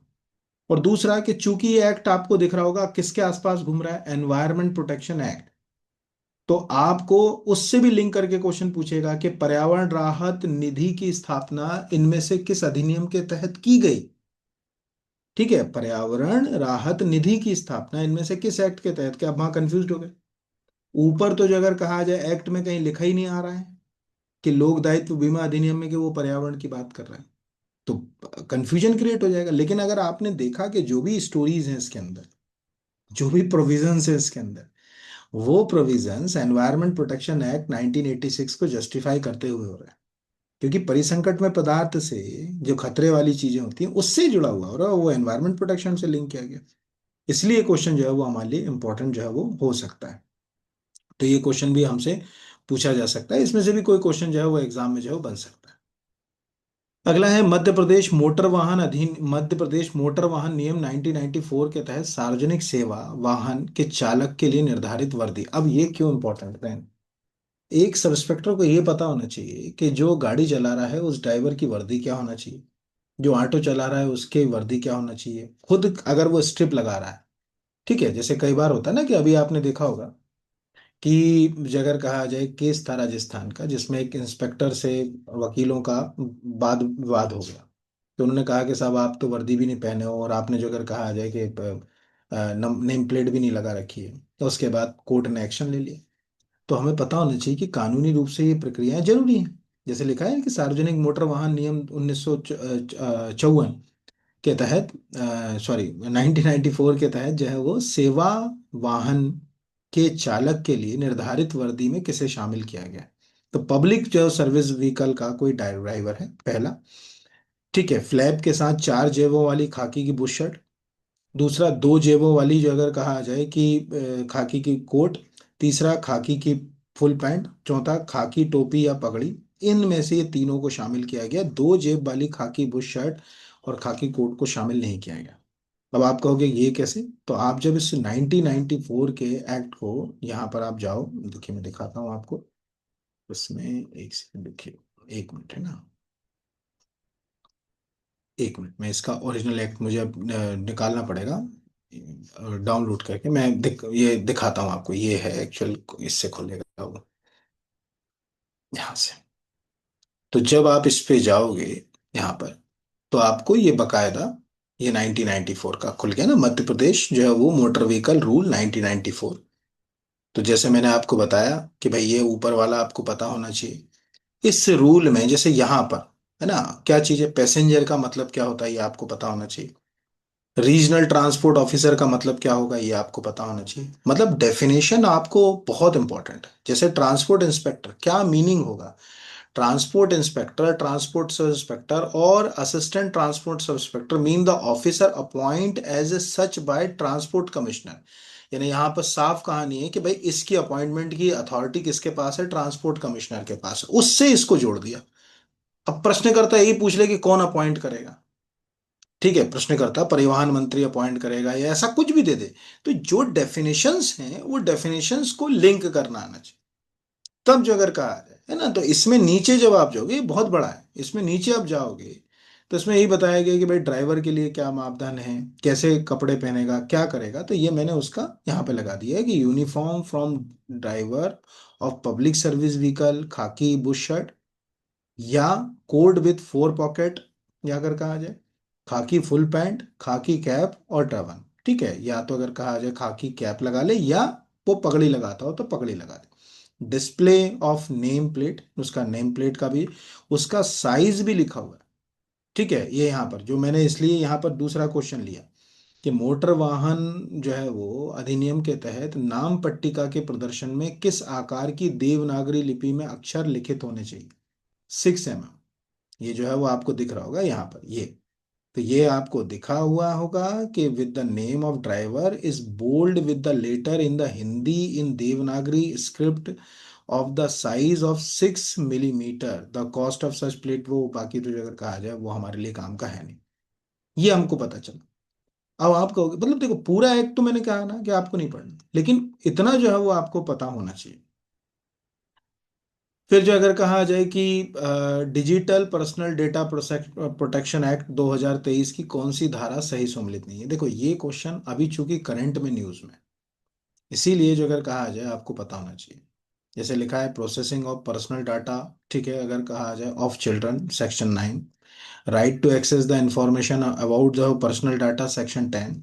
और दूसरा कि चूंकि ये एक्ट आपको दिख रहा होगा किसके आसपास घूम रहा है, एनवायरमेंट प्रोटेक्शन एक्ट, तो आपको उससे भी लिंक करके क्वेश्चन पूछेगा कि पर्यावरण राहत निधि की स्थापना इनमें से किस अधिनियम के तहत की गई। ठीक है, पर्यावरण राहत निधि की स्थापना इनमें से किस एक्ट के तहत, क्या आप वहां कंफ्यूज हो गए? ऊपर तो जो अगर कहा जाए एक्ट में कहीं लिखा ही नहीं आ रहा है, कि लोक दायित्व बीमा अधिनियम में कि वो पर्यावरण की बात कर रहा है, तो कंफ्यूजन क्रिएट हो जाएगा। लेकिन अगर आपने देखा कि जो भी स्टोरीज हैं इसके अंदर, जो भी प्रोविजंस है इसके अंदर, वो प्रोविजंस एनवायरमेंट प्रोटेक्शन एक्ट 1986 को जस्टिफाई करते हुए हो रहा है, क्योंकि परिसंकट में पदार्थ से जो खतरे वाली चीजें होती हैं उससे जुड़ा हुआ हो रहा है, वो एनवायरमेंट प्रोटेक्शन से लिंक किया गया। इसलिए क्वेश्चन जो है वो हमारे लिए इंपॉर्टेंट जो है वो हो सकता है। तो ये क्वेश्चन भी हमसे पूछा जा सकता है, इसमें से भी कोई क्वेश्चन जो है वो एग्जाम में जो है वो बन सकता है। अगला है मध्य प्रदेश मोटर वाहन नियम 1994 के तहत सार्वजनिक सेवा वाहन के चालक के लिए निर्धारित वर्दी। अब ये क्यों इंपॉर्टेंट है? एक सब इंस्पेक्टर को ये पता होना चाहिए कि जो गाड़ी चला रहा है उस ड्राइवर की वर्दी क्या होना चाहिए, जो ऑटो चला रहा है उसकी वर्दी क्या होना चाहिए, खुद अगर वो स्ट्रिप लगा रहा है। ठीक है, जैसे कई बार होता है ना कि अभी आपने देखा होगा कि अगर कहा जाए केस था राजस्थान का, जिसमें एक इंस्पेक्टर से वकीलों का वाद विवाद हो गया। तो उन्होंने कहा कि साहब आप तो वर्दी भी नहीं पहने हो, और आपने जो अगर कहा जाए कि नेम प्लेट भी नहीं लगा रखी है, तो उसके बाद कोर्ट ने एक्शन ले लिया। तो हमें पता होना चाहिए कि कानूनी रूप से ये प्रक्रियाएं जरूरी हैं। जैसे लिखा है कि सार्वजनिक मोटर वाहन नियम 1954 के तहत, सॉरी 1994 के तहत जो है वो सेवा वाहन के चालक के लिए निर्धारित वर्दी में किसे शामिल किया गया है? तो पब्लिक जो सर्विस व्हीकल का कोई ड्राइवर है पहला, ठीक है, फ्लैप के साथ 4 जेबों वाली खाकी की बुश शर्ट। दूसरा, 2 जेबों वाली जो अगर कहा जाए कि खाकी की कोट। तीसरा, खाकी की फुल पैंट। चौथा, खाकी टोपी या पगड़ी। इनमें से ये तीनों को शामिल किया गया, 2 जेब वाली खाकी बुश शर्ट और खाकी कोट को शामिल नहीं किया गया। अब आप कहोगे ये कैसे? तो आप जब इस 1994 के एक्ट को यहाँ पर आप जाओ, देखिए मैं दिखाता हूँ आपको। इसमें एक सेकंड देखिए, 1 मिनट है ना, 1 मिनट में इसका ओरिजिनल एक्ट मुझे अब निकालना पड़ेगा डाउनलोड करके। मैं ये दिखाता हूँ आपको, ये है एक्चुअल, इससे खुलेगा वो यहाँ से। तो जब आप इस पे जाओगे यहाँ पर, तो आपको ये बकायदा, ये 1994 का खुल गया ना, मध्य प्रदेश जो है वो मोटर व्हीकल रूल 1994। तो जैसे मैंने आपको बताया कि भाई ये ऊपर वाला आपको पता होना चाहिए। इस रूल में जैसे यहाँ पर है ना, क्या चीज़ है, पैसेंजर का मतलब क्या होता है ये आपको पता होना चाहिए। रीजनल ट्रांसपोर्ट ऑफिसर का मतलब क्या होगा ये आपको पता होना चाहिए। मतलब डेफिनेशन आपको बहुत इंपॉर्टेंट है। जैसे ट्रांसपोर्ट इंस्पेक्टर क्या मीनिंग होगा, transport inspector, transport sub inspector और assistant transport sub inspector mean the officer appoint as a such by transport commissioner. यानी यहाँ पर साफ कहानी है कि भाई इसकी अपॉइंटमेंट की अथॉरिटी किसके पास है, ट्रांसपोर्ट कमिश्नर के पास है, उससे इसको जोड़ दिया। अब प्रश्नकर्ता यही पूछ ले कि कौन अपॉइंट करेगा। ठीक है, प्रश्नकर्ता परिवहन मंत्री अपॉइंट करेगा या ऐसा कुछ भी दे दे। तो जो डेफिनेशंस हैं वो डेफिनेशंस को लिंक करना आना चाहिए, तब जो अगर कहा जाए है ना। तो इसमें नीचे जब आप जाओगे, ये बहुत बड़ा है, इसमें नीचे आप जाओगे तो इसमें यही बताया गया कि भाई ड्राइवर के लिए क्या मापदंड है, कैसे कपड़े पहनेगा, क्या करेगा। तो ये मैंने उसका यहाँ पे लगा दिया है कि uniform from driver of public service vehicle, खाकी बुश शर्ट या कोड विथ 4 पॉकेट, या अगर कहा जाए खाकी फुल पैंट, खाकी कैप और टर्बन। ठीक है, या तो अगर कहा जाए खाकी कैप लगा ले, या वो पगड़ी लगाता हो तो पगड़ी लगा दे। डिस्प्ले ऑफ नेम प्लेट, उसका नेम प्लेट का भी, उसका साइज भी लिखा हुआ है। ठीक है, ये यहाँ पर जो मैंने इसलिए यहाँ पर दूसरा क्वेश्चन लिया कि मोटर वाहन जो है वो अधिनियम के तहत नाम पट्टिका के प्रदर्शन में किस आकार की देवनागरी लिपि में अक्षर लिखित होने चाहिए। 6 mm। ये जो है वो आपको दिख रहा होगा यहाँ पर, ये तो ये आपको दिखा हुआ होगा कि with the name of driver is bold with the letter in the Hindi in Devanagari script of the size of 6 mm। The cost of such plate, वो बाकी तो जो अगर कहा जाए वो हमारे लिए काम का है नहीं। ये हमको पता चला। अब आप कहोगे मतलब देखो पूरा एक्ट तो मैंने कहा ना कि आपको नहीं पढ़ना, लेकिन इतना जो है वो आपको पता होना चाहिए। फिर जो अगर कहा जाए कि digital personal data protection act 2023 की कौन सी धारा सही सम्मिलित नहीं है, देखो ये क्वेश्चन अभी चूंकि करंट में न्यूज में, इसीलिए जो अगर कहा जाए आपको पता होना चाहिए। जैसे लिखा है प्रोसेसिंग ऑफ पर्सनल डाटा, ठीक है, अगर कहा जाए of children, section 9। Right to access the information about the personal data section 10,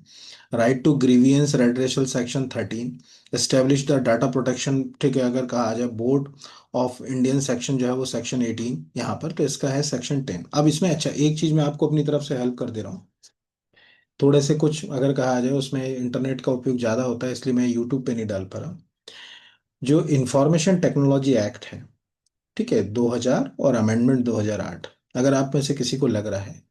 right to grievance redressal section 13, establish the data protection, ठीक है, अगर कहा जाए बोर्ड ऑफ इंडियन सेक्शन जो है वो सेक्शन 18 यहाँ पर, तो इसका है सेक्शन 10। अब इसमें अच्छा एक चीज मैं आपको अपनी तरफ से हेल्प कर दे रहा हूँ, थोड़े से कुछ अगर कहा जाए उसमें इंटरनेट का उपयोग ज़्यादा होता है इसलिए मैं यूट्यूब पे नहीं डाल पा रहा हूँ। जो इंफॉर्मेशन टेक्नोलॉजी एक्ट है, ठीक है, 2000 और अमेंडमेंट 2008, अगर आप में से किसी को लग रहा है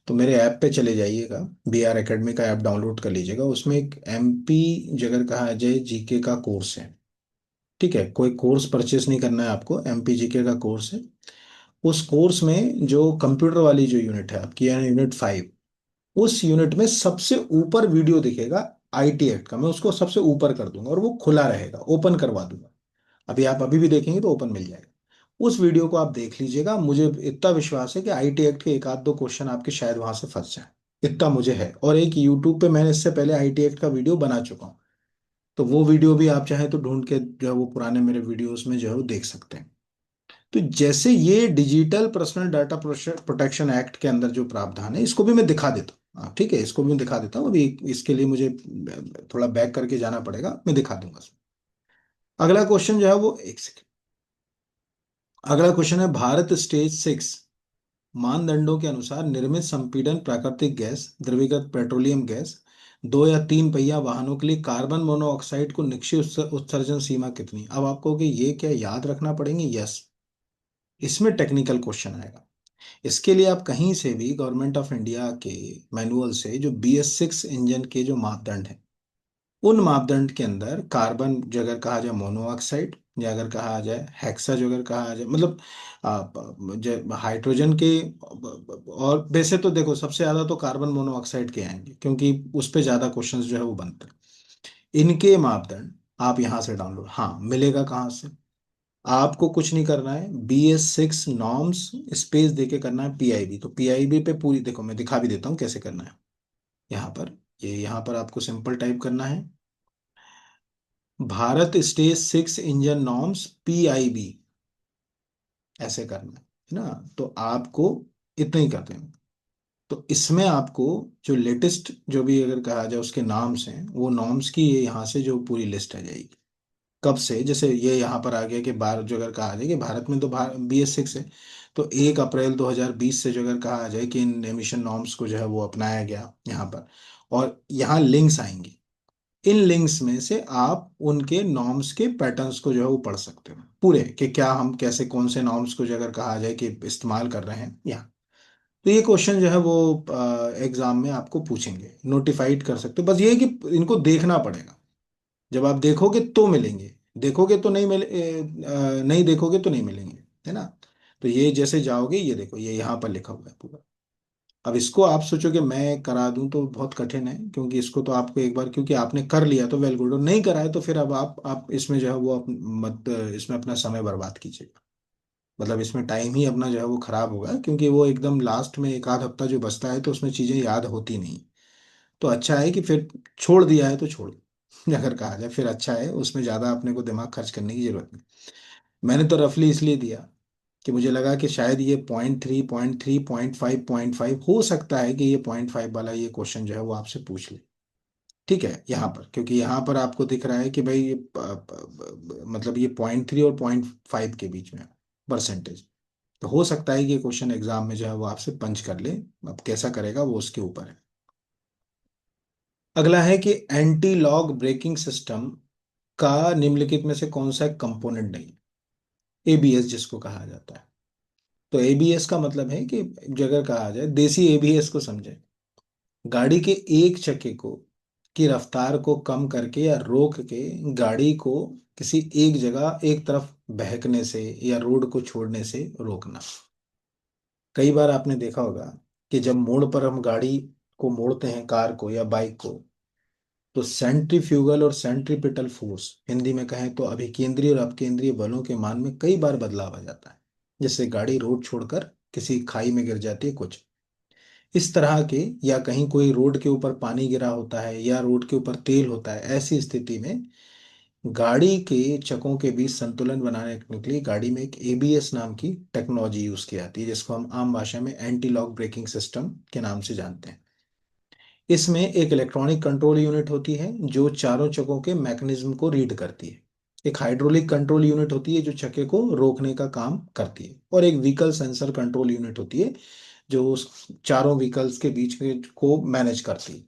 तो मेरे ऐप पे चले जाइएगा, BR एकेडमी का ऐप डाउनलोड कर लीजिएगा, उसमें एक MP अगर कहा जाए जीके का कोर्स है, ठीक है, कोई कोर्स परचेस नहीं करना है आपको, MP जीके का कोर्स है। उस कोर्स में जो कंप्यूटर वाली जो यूनिट है आपकी, यानी यूनिट 5, उस यूनिट में सबसे ऊपर वीडियो दिखेगा IT एक्ट का, मैं उसको सबसे ऊपर कर दूंगा और वो खुला रहेगा, ओपन करवा दूंगा। अभी आप अभी भी देखेंगे तो ओपन मिल जाएगा। उस वीडियो को आप देख लीजिएगा, मुझे इतना विश्वास है कि IT एक्ट के एक आध दो क्वेश्चन आपके शायद वहां से फंस जाए, इतना मुझे है। और एक यूट्यूब पे मैंने इससे पहले IT एक्ट का वीडियो बना चुका हूँ, तो वो वीडियो भी आप चाहें तो ढूंढ के जो है वो पुराने मेरे वीडियोस में जो है वो देख सकते हैं। तो जैसे ये digital personal data protection act के अंदर जो प्रावधान है इसको भी मैं दिखा देता हूँ, ठीक है, इसको भी मैं दिखा देता हूँ। अभी इसके लिए मुझे थोड़ा बैक करके जाना पड़ेगा, मैं दिखा दूंगा। अगला क्वेश्चन जो है वो, एक सेकेंड, अगला क्वेश्चन है, भारत स्टेज 6 मानदंडों के अनुसार निर्मित संपीड़न प्राकृतिक गैस, द्रवीकृत पेट्रोलियम गैस, दो या तीन पहिया वाहनों के लिए कार्बन मोनोऑक्साइड को निश्चित उत्सर्जन सीमा कितनी। अब आपको कि ये क्या याद रखना पड़ेंगे, यस, इसमें टेक्निकल क्वेश्चन आएगा। इसके लिए आप कहीं से भी गवर्नमेंट ऑफ इंडिया के मैनुअल से जो BS6 इंजन के जो मापदंड हैं, उन मापदंड के अंदर कार्बन जो अगर कहा जाए मोनोऑक्साइड, या अगर कहा जाए हेक्सा जो अगर कहा जाए मतलब जो हाइड्रोजन के, और वैसे तो देखो सबसे ज्यादा तो कार्बन मोनोऑक्साइड के आएंगे क्योंकि उस पे ज्यादा क्वेश्चंस जो है वो बनते हैं। इनके मापदंड आप यहाँ से डाउनलोड, हाँ, मिलेगा कहाँ से, आपको कुछ नहीं करना है, BS6 नॉर्म्स स्पेस देके करना है PIB, तो PIB पे पूरी देखो मैं दिखा भी देता हूँ कैसे करना है। यहाँ पर, ये यहाँ पर आपको सिंपल टाइप करना है, Bharat stage 6 engine norms PIB, ऐसे करना है ना। तो आपको इतना ही करते हैं। तो इसमें आपको जो लेटेस्ट जो भी अगर कहा जाए उसके नाम्स हैं, वो नॉर्म्स की ये यहाँ से जो पूरी लिस्ट आ जाएगी, कब से, जैसे ये यहाँ पर आ गया कि भारत जो अगर कहा जाए कि भारत में तो BS6 है, तो 1 अप्रैल 2020 से जो अगर कहा जाए कि इन एमिशन नॉर्म्स को जो है वो अपनाया गया यहाँ पर, और यहाँ लिंक्स आएंगी, इन लिंक्स में से आप उनके नॉर्म्स के पैटर्न्स को जो है वो पढ़ सकते हो पूरे, कि क्या हम कैसे कौन से नॉर्म्स को जो अगर कहा जाए कि इस्तेमाल कर रहे हैं यहाँ। तो ये क्वेश्चन जो है वो एग्जाम में आपको पूछेंगे, नोटिफाइड कर सकते हो, बस ये है कि इनको देखना पड़ेगा, जब आप देखोगे तो मिलेंगे, देखोगे तो नहीं नहीं देखोगे तो नहीं मिलेंगे, है ना। तो ये जैसे जाओगे, ये देखो ये यहाँ पर लिखा हुआ है पूरा। अब इसको आप सोचो कि मैं करा दूं तो बहुत कठिन है, क्योंकि इसको तो आपको एक बार क्योंकि आपने कर लिया तो वेल गुड, और नहीं करा है तो फिर अब आप इसमें जो है वो मत इसमें अपना समय बर्बाद कीजिएगा, मतलब इसमें टाइम ही अपना जो है वो खराब होगा, क्योंकि वो एकदम लास्ट में एक आध हफ्ता जो बचता है तो उसमें चीजें याद होती नहीं। तो अच्छा है कि फिर छोड़ दिया है तो छोड़ दो। अगर कहा जाए फिर अच्छा है, उसमें ज़्यादा अपने को दिमाग खर्च करने की जरूरत नहीं। मैंने तो रफली इसलिए दिया कि मुझे लगा कि शायद ये 0.3 0.3 0.5 0.5 हो सकता है कि ये 0.5 वाला ये क्वेश्चन जो है वो आपसे पूछ ले, ठीक है, यहाँ पर, क्योंकि यहाँ पर आपको दिख रहा है कि भाई ये मतलब ये 0.3 और 0.5 के बीच में परसेंटेज, तो हो सकता है कि ये क्वेश्चन एग्जाम में जो है वो आपसे पंच कर ले। अब कैसा करेगा वो उसके ऊपर है। अगला है कि एंटी लॉग ब्रेकिंग सिस्टम का निम्नलिखित में से कौन सा एक कंपोनेंट नहीं, ABS जिसको कहा जाता है। तो ABS का मतलब है कि जो अगर कहा जाए देसी ABS को समझे, गाड़ी के एक चक्के को की रफ्तार को कम करके या रोक के गाड़ी को किसी एक जगह एक तरफ बहकने से या रोड को छोड़ने से रोकना। कई बार आपने देखा होगा कि जब मोड़ पर हम गाड़ी को मोड़ते हैं, कार को या बाइक को, तो सेंट्रीफ्यूगल और सेंट्रीपिटल फोर्स, हिंदी में कहें तो अभिकेंद्रीय और अपकेंद्रीय बलों के मान में कई बार बदलाव आ जाता है, जिससे गाड़ी रोड छोड़कर किसी खाई में गिर जाती है कुछ इस तरह के, या कहीं कोई रोड के ऊपर पानी गिरा होता है या रोड के ऊपर तेल होता है, ऐसी स्थिति में गाड़ी के चकों के बीच संतुलन बनाने के लिए गाड़ी में एक एबीएस नाम की टेक्नोलॉजी यूज की जाती है, जिसको हम आम भाषा में एंटी लॉक ब्रेकिंग सिस्टम के नाम से जानते हैं। इसमें एक इलेक्ट्रॉनिक कंट्रोल यूनिट होती है जो चारों चकों के मैकेनिज्म को रीड करती है। एक हाइड्रोलिक कंट्रोल यूनिट होती है जो चक्के को रोकने का काम करती है, और एक व्हीकल सेंसर कंट्रोल यूनिट होती है जो उस चारों व्हीकल्स के बीच को मैनेज करती है।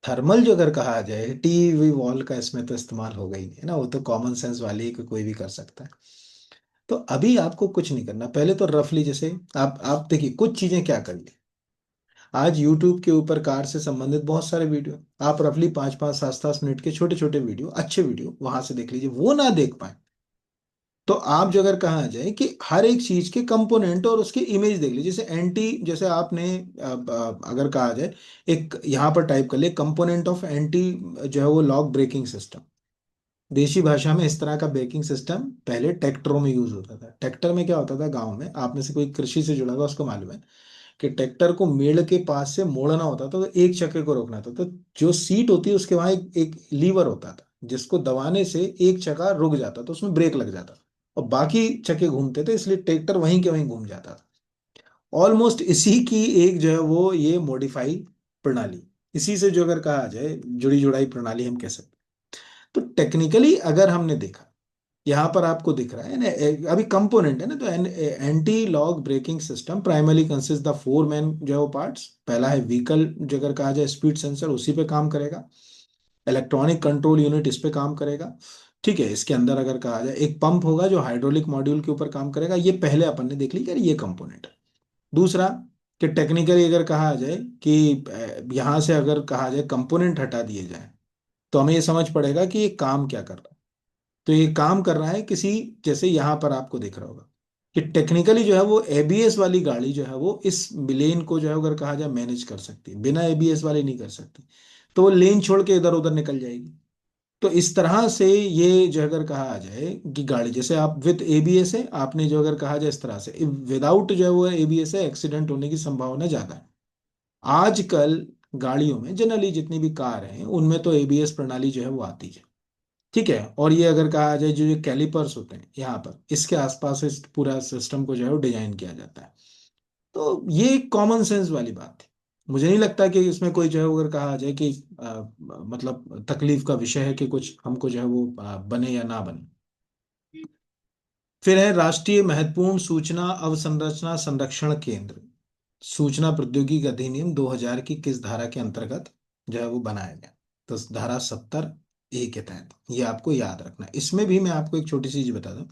थर्मल जो अगर कहा जाए, टीवी वॉल का इसमें तो इस्तेमाल होगा ही नहीं, है ना, वो तो कॉमन सेंस वाली है कि कोई भी कर सकता है। तो अभी आपको कुछ नहीं करना, पहले तो रफली जैसे आप देखिए कुछ चीजें क्या करिए। आज यूट्यूब के ऊपर कार से संबंधित बहुत सारे वीडियो, आप रफली 5 5 7 7 मिनट के छोटे छोटे वीडियो, अच्छे वीडियो वहां से देख लीजिए। वो ना देख पाए तो आप जो अगर कहा जाए कि हर एक चीज के कंपोनेंट और उसकी इमेज देख लीजिए, जैसे एंटी, जैसे आपने अगर कहा जाए, एक यहाँ पर टाइप कर ले कंपोनेंट ऑफ एंटी जो है वो लॉक ब्रेकिंग सिस्टम। देशी भाषा में इस तरह का ब्रेकिंग सिस्टम पहले ट्रैक्टरों में यूज होता था। ट्रैक्टर में क्या होता था, गांव में आप में से कोई कृषि से जुड़ा हुआ उसको मालूम है कि ट्रैक्टर को मेड़ के पास से मोड़ना होता था तो एक चक्के को रोकना था, तो जो सीट होती है उसके वहां एक लीवर होता था जिसको दबाने से एक चक्का रुक जाता तो उसमें ब्रेक लग जाता, और बाकी चक्के घूमते थे, इसलिए ट्रैक्टर वहीं के वहीं घूम जाता था। ऑलमोस्ट इसी की एक जो है वो ये मॉडिफाई प्रणाली, इसी से जो अगर कहा जाए जुड़ी जुड़ाई प्रणाली हम कह सकते हैं। तो टेक्निकली अगर हमने देखा, यहाँ पर आपको दिख रहा है ना, अभी कंपोनेंट है ना, तो anti lock braking system primary consist the four main जो है वो पार्ट्स। पहला है व्हीकल जो अगर कहा जाए स्पीड सेंसर, उसी पे काम करेगा। इलेक्ट्रॉनिक कंट्रोल यूनिट इस पे काम करेगा। ठीक है, इसके अंदर अगर कहा जाए एक पंप होगा जो हाइड्रोलिक मॉड्यूल के ऊपर काम करेगा। ये पहले अपन ने देख ली कि ये कंपोनेंट। दूसरा, कि टेक्निकली अगर कहा जाए कि यहाँ से अगर कहा जाए कंपोनेंट हटा दिए जाए तो हमें ये समझ पड़ेगा कि ये काम क्या कर रहा है। तो ये काम कर रहा है किसी, जैसे यहाँ पर आपको दिख रहा होगा कि टेक्निकली जो है वो एबीएस वाली गाड़ी जो है वो इस लेन को जो है अगर कहा जाए मैनेज कर सकती है, बिना एबीएस वाली नहीं कर सकती। तो वो लेन छोड़ के इधर उधर निकल जाएगी। तो इस तरह से ये जो अगर कहा जाए कि गाड़ी जैसे आप विद एबीएस है, आपने जो अगर कहा जाए इस तरह से विदाउट जो है वो एबीएस है, एक्सीडेंट होने की संभावना ज्यादा है। आजकल गाड़ियों में जनरली जितनी भी कार हैं उनमें तो एबीएस प्रणाली जो है वो आती है। ठीक है, और ये अगर कहा जाए जो जो कैलिपर्स होते हैं यहाँ पर, इसके आसपास इस पूरा सिस्टम को जो है वो डिजाइन किया जाता है। तो ये कॉमन सेंस वाली बात है। मुझे नहीं लगता कि इसमें कोई जो है अगर कहा जाए कि मतलब तकलीफ का विषय है कि कुछ हमको जो है वो बने या ना बने। फिर है राष्ट्रीय महत्वपूर्ण सूचना अवसंरचना संरक्षण केंद्र। सूचना प्रौद्योगिकी अधिनियम 2000 की किस धारा के अंतर्गत जो है वो बनाया गया? तो धारा 70 ए के तहत। ये आपको याद रखना है। इसमें भी मैं आपको एक छोटी सी चीज बता दूं,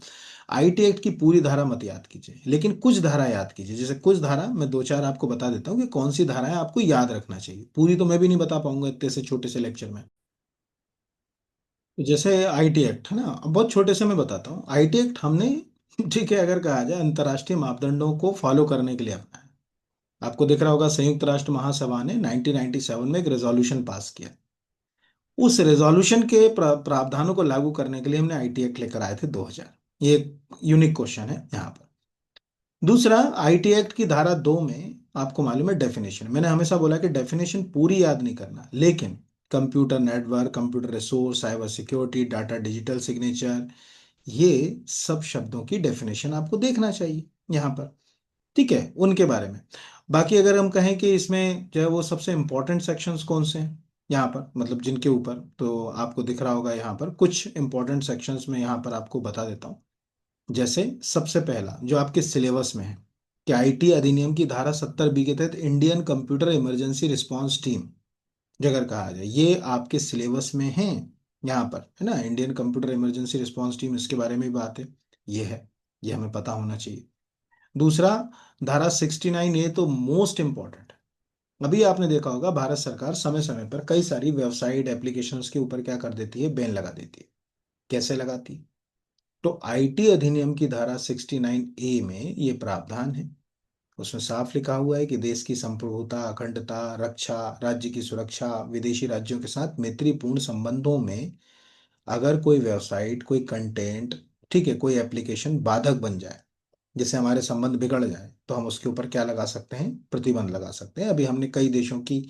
आईटी एक्ट की पूरी धारा मत याद कीजिए, लेकिन कुछ धारा याद कीजिए। जैसे कुछ धारा मैं दो चार आपको बता देता हूँ कि कौन सी धारा है आपको याद रखना चाहिए, पूरी तो मैं भी नहीं बता पाऊंगा इतने से छोटे से लेक्चर में। तो जैसे आईटी एक्ट है ना, अब बहुत छोटे से मैं बताता हूँ। आईटी एक्ट हमने ठीक है अगर कहा जाए अंतर्राष्ट्रीय मापदंडों को फॉलो करने के लिए अपनाया। आपको दिख रहा होगा संयुक्त राष्ट्र महासभा ने 1997 में एक रेजोल्यूशन पास किया। उस रेजोल्यूशन के प्रावधानों को लागू करने के लिए हमने आईटी एक्ट लेकर आए थे 2000। ये एक यूनिक क्वेश्चन है यहाँ पर। दूसरा, आईटी एक्ट की धारा 2 में आपको मालूम है डेफिनेशन, मैंने हमेशा बोला कि डेफिनेशन पूरी याद नहीं करना, लेकिन computer network, computer resource, cyber security, data digital signature, ये सब शब्दों की डेफिनेशन आपको देखना चाहिए यहाँ पर। ठीक है, उनके बारे में। बाकी अगर हम कहें कि इसमें जो है वो सबसे इंपॉर्टेंट सेक्शंस कौन से हैं यहाँ पर, मतलब जिनके ऊपर, तो आपको दिख रहा होगा यहाँ पर कुछ इंपॉर्टेंट सेक्शंस में यहाँ पर आपको बता देता हूँ। जैसे सबसे पहला जो आपके सिलेबस में है कि आईटी अधिनियम की धारा 70 बी के तहत Indian computer emergency response team, जो अगर कहा जाए ये आपके सिलेबस में है यहाँ पर, है ना, Indian computer emergency response team, इसके बारे में भी बात है। ये है, ये हमें पता होना चाहिए। दूसरा, धारा 69 ए तो मोस्ट इंपॉर्टेंट है। अभी आपने देखा होगा भारत सरकार समय समय पर कई सारी वेबसाइट एप्लीकेशंस के ऊपर क्या कर देती है, बैन लगा देती है। कैसे लगाती है? तो आईटी अधिनियम की धारा 69 ए में ये प्रावधान है। उसमें साफ लिखा हुआ है कि देश की संप्रभुता, अखंडता, रक्षा, राज्य की सुरक्षा, विदेशी राज्यों के साथ मैत्रीपूर्ण संबंधों में अगर कोई वेबसाइट, कोई कंटेंट, ठीक है, कोई एप्लीकेशन बाधक बन जाए, जिससे हमारे संबंध बिगड़ जाए, तो हम उसके ऊपर क्या लगा सकते हैं, प्रतिबंध लगा सकते हैं। अभी हमने कई देशों की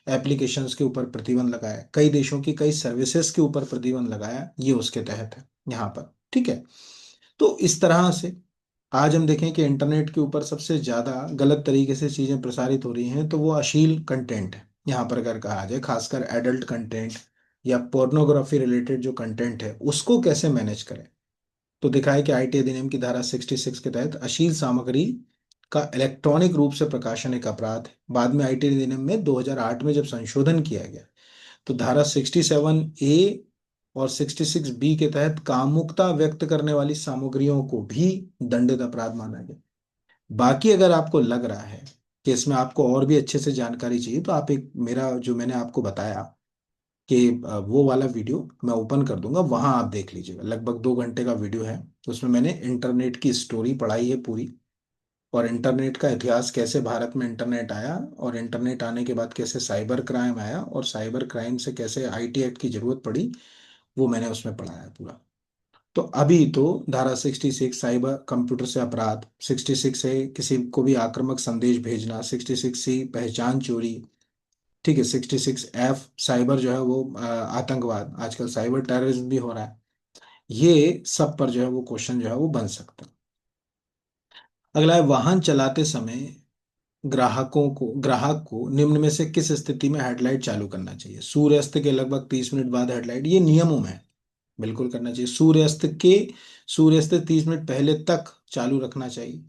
एप्लीकेशंस के ऊपर प्रतिबंध लगाया, कई देशों की कई सर्विसेज के ऊपर प्रतिबंध लगाया, ये उसके तहत है यहाँ पर। ठीक है। तो इस तरह से आज हम देखें कि इंटरनेट के ऊपर सबसे ज्यादा गलत तरीके से चीजें प्रसारित हो रही हैं, तो वो अश्लील कंटेंट है। यहाँ पर अगर कहा जाए खासकर एडल्ट कंटेंट या पोर्नोग्राफी रिलेटेड जो कंटेंट है उसको कैसे मैनेज करें। तो दिखा है कि आईटी अधिनियम की धारा 66 के तहत अश्लील सामग्री का इलेक्ट्रॉनिक रूप से प्रकाशन एक अपराध है। बाद में आईटी अधिनियम में 2008 में जब संशोधन किया गया, तो धारा 67A और 66B के तहत कामुकता व्यक्त करने वाली सामग्रियों को भी दंडित अपराध माना गया। बाकी अगर आपको लग रहा है कि इसमें आपको और भी अच्छे से जानकारी चाहिए, तो आप एक मेरा जो मैंने आपको बताया कि वो वाला वीडियो मैं ओपन कर दूंगा, वहां आप देख लीजिएगा। लगभग 2 घंटे का वीडियो है। उसमें मैंने इंटरनेट की स्टोरी पढ़ाई है पूरी, और इंटरनेट का इतिहास, कैसे भारत में इंटरनेट आया और इंटरनेट आने के बाद कैसे साइबर क्राइम आया और साइबर क्राइम से कैसे आईटी एक्ट की जरूरत पड़ी, वो मैंने उसमें पढ़ाया है पूरा। तो अभी तो धारा 66 साइबर कंप्यूटर से अपराध, 66 है किसी को भी आक्रामक संदेश भेजना, 66C पहचान चोरी, ठीक है, 66F साइबर जो है वो आतंकवाद, आजकल साइबर टेररिज्म भी हो रहा है, ये सब पर जो है वो क्वेश्चन जो है वो बन सकता है। अगला है वाहन चलाते समय ग्राहक को निम्न में से किस स्थिति में हेडलाइट चालू करना चाहिए। सूर्यास्त के लगभग 30 मिनट बाद हेडलाइट, ये नियमों में है, बिल्कुल करना चाहिए। सूर्यास्त 30 मिनट पहले तक चालू रखना चाहिए।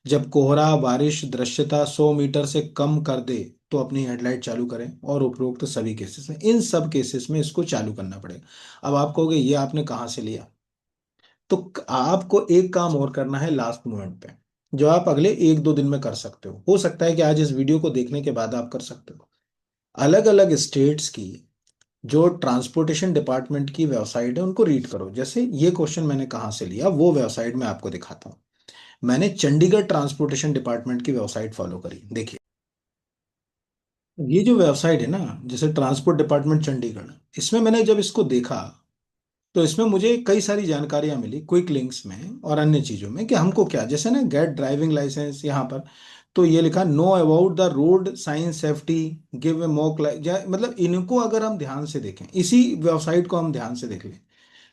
जब कोहरा बारिश दृश्यता 100 मीटर से कम कर दे तो अपनी हेडलाइट चालू करें, और उपरोक्त सभी केसेस में, इन सब केसेस में इसको चालू करना पड़ेगा। अब आप कहोगे ये आपने कहाँ से लिया, तो आपको एक काम और करना है लास्ट मोमेंट पे, जो आप अगले 1-2 दिन में कर सकते हो सकता है कि आज इस वीडियो को देखने के बाद आप कर सकते हो। अलग अलग स्टेट्स की जो ट्रांसपोर्टेशन डिपार्टमेंट की वेबसाइट है उनको रीड करो। जैसे ये क्वेश्चन मैंने कहाँ से लिया, वो वेबसाइट मैं आपको दिखाता हूँ। मैंने चंडीगढ़ ट्रांसपोर्टेशन डिपार्टमेंट की वेबसाइट फॉलो करी, देखिए। ये जो वेबसाइट है ना, जैसे ट्रांसपोर्ट डिपार्टमेंट चंडीगढ़, इसमें मैंने जब इसको देखा, तो इसमें मुझे कई सारी जानकारियां मिली क्विक लिंक्स में और अन्य चीज़ों में, कि हमको क्या, जैसे ना गेट ड्राइविंग लाइसेंस यहाँ पर, तो ये लिखा know about the road science safety, give a mock, मतलब इनको अगर हम ध्यान से देखें, इसी वेबसाइट को हम ध्यान से देख लें,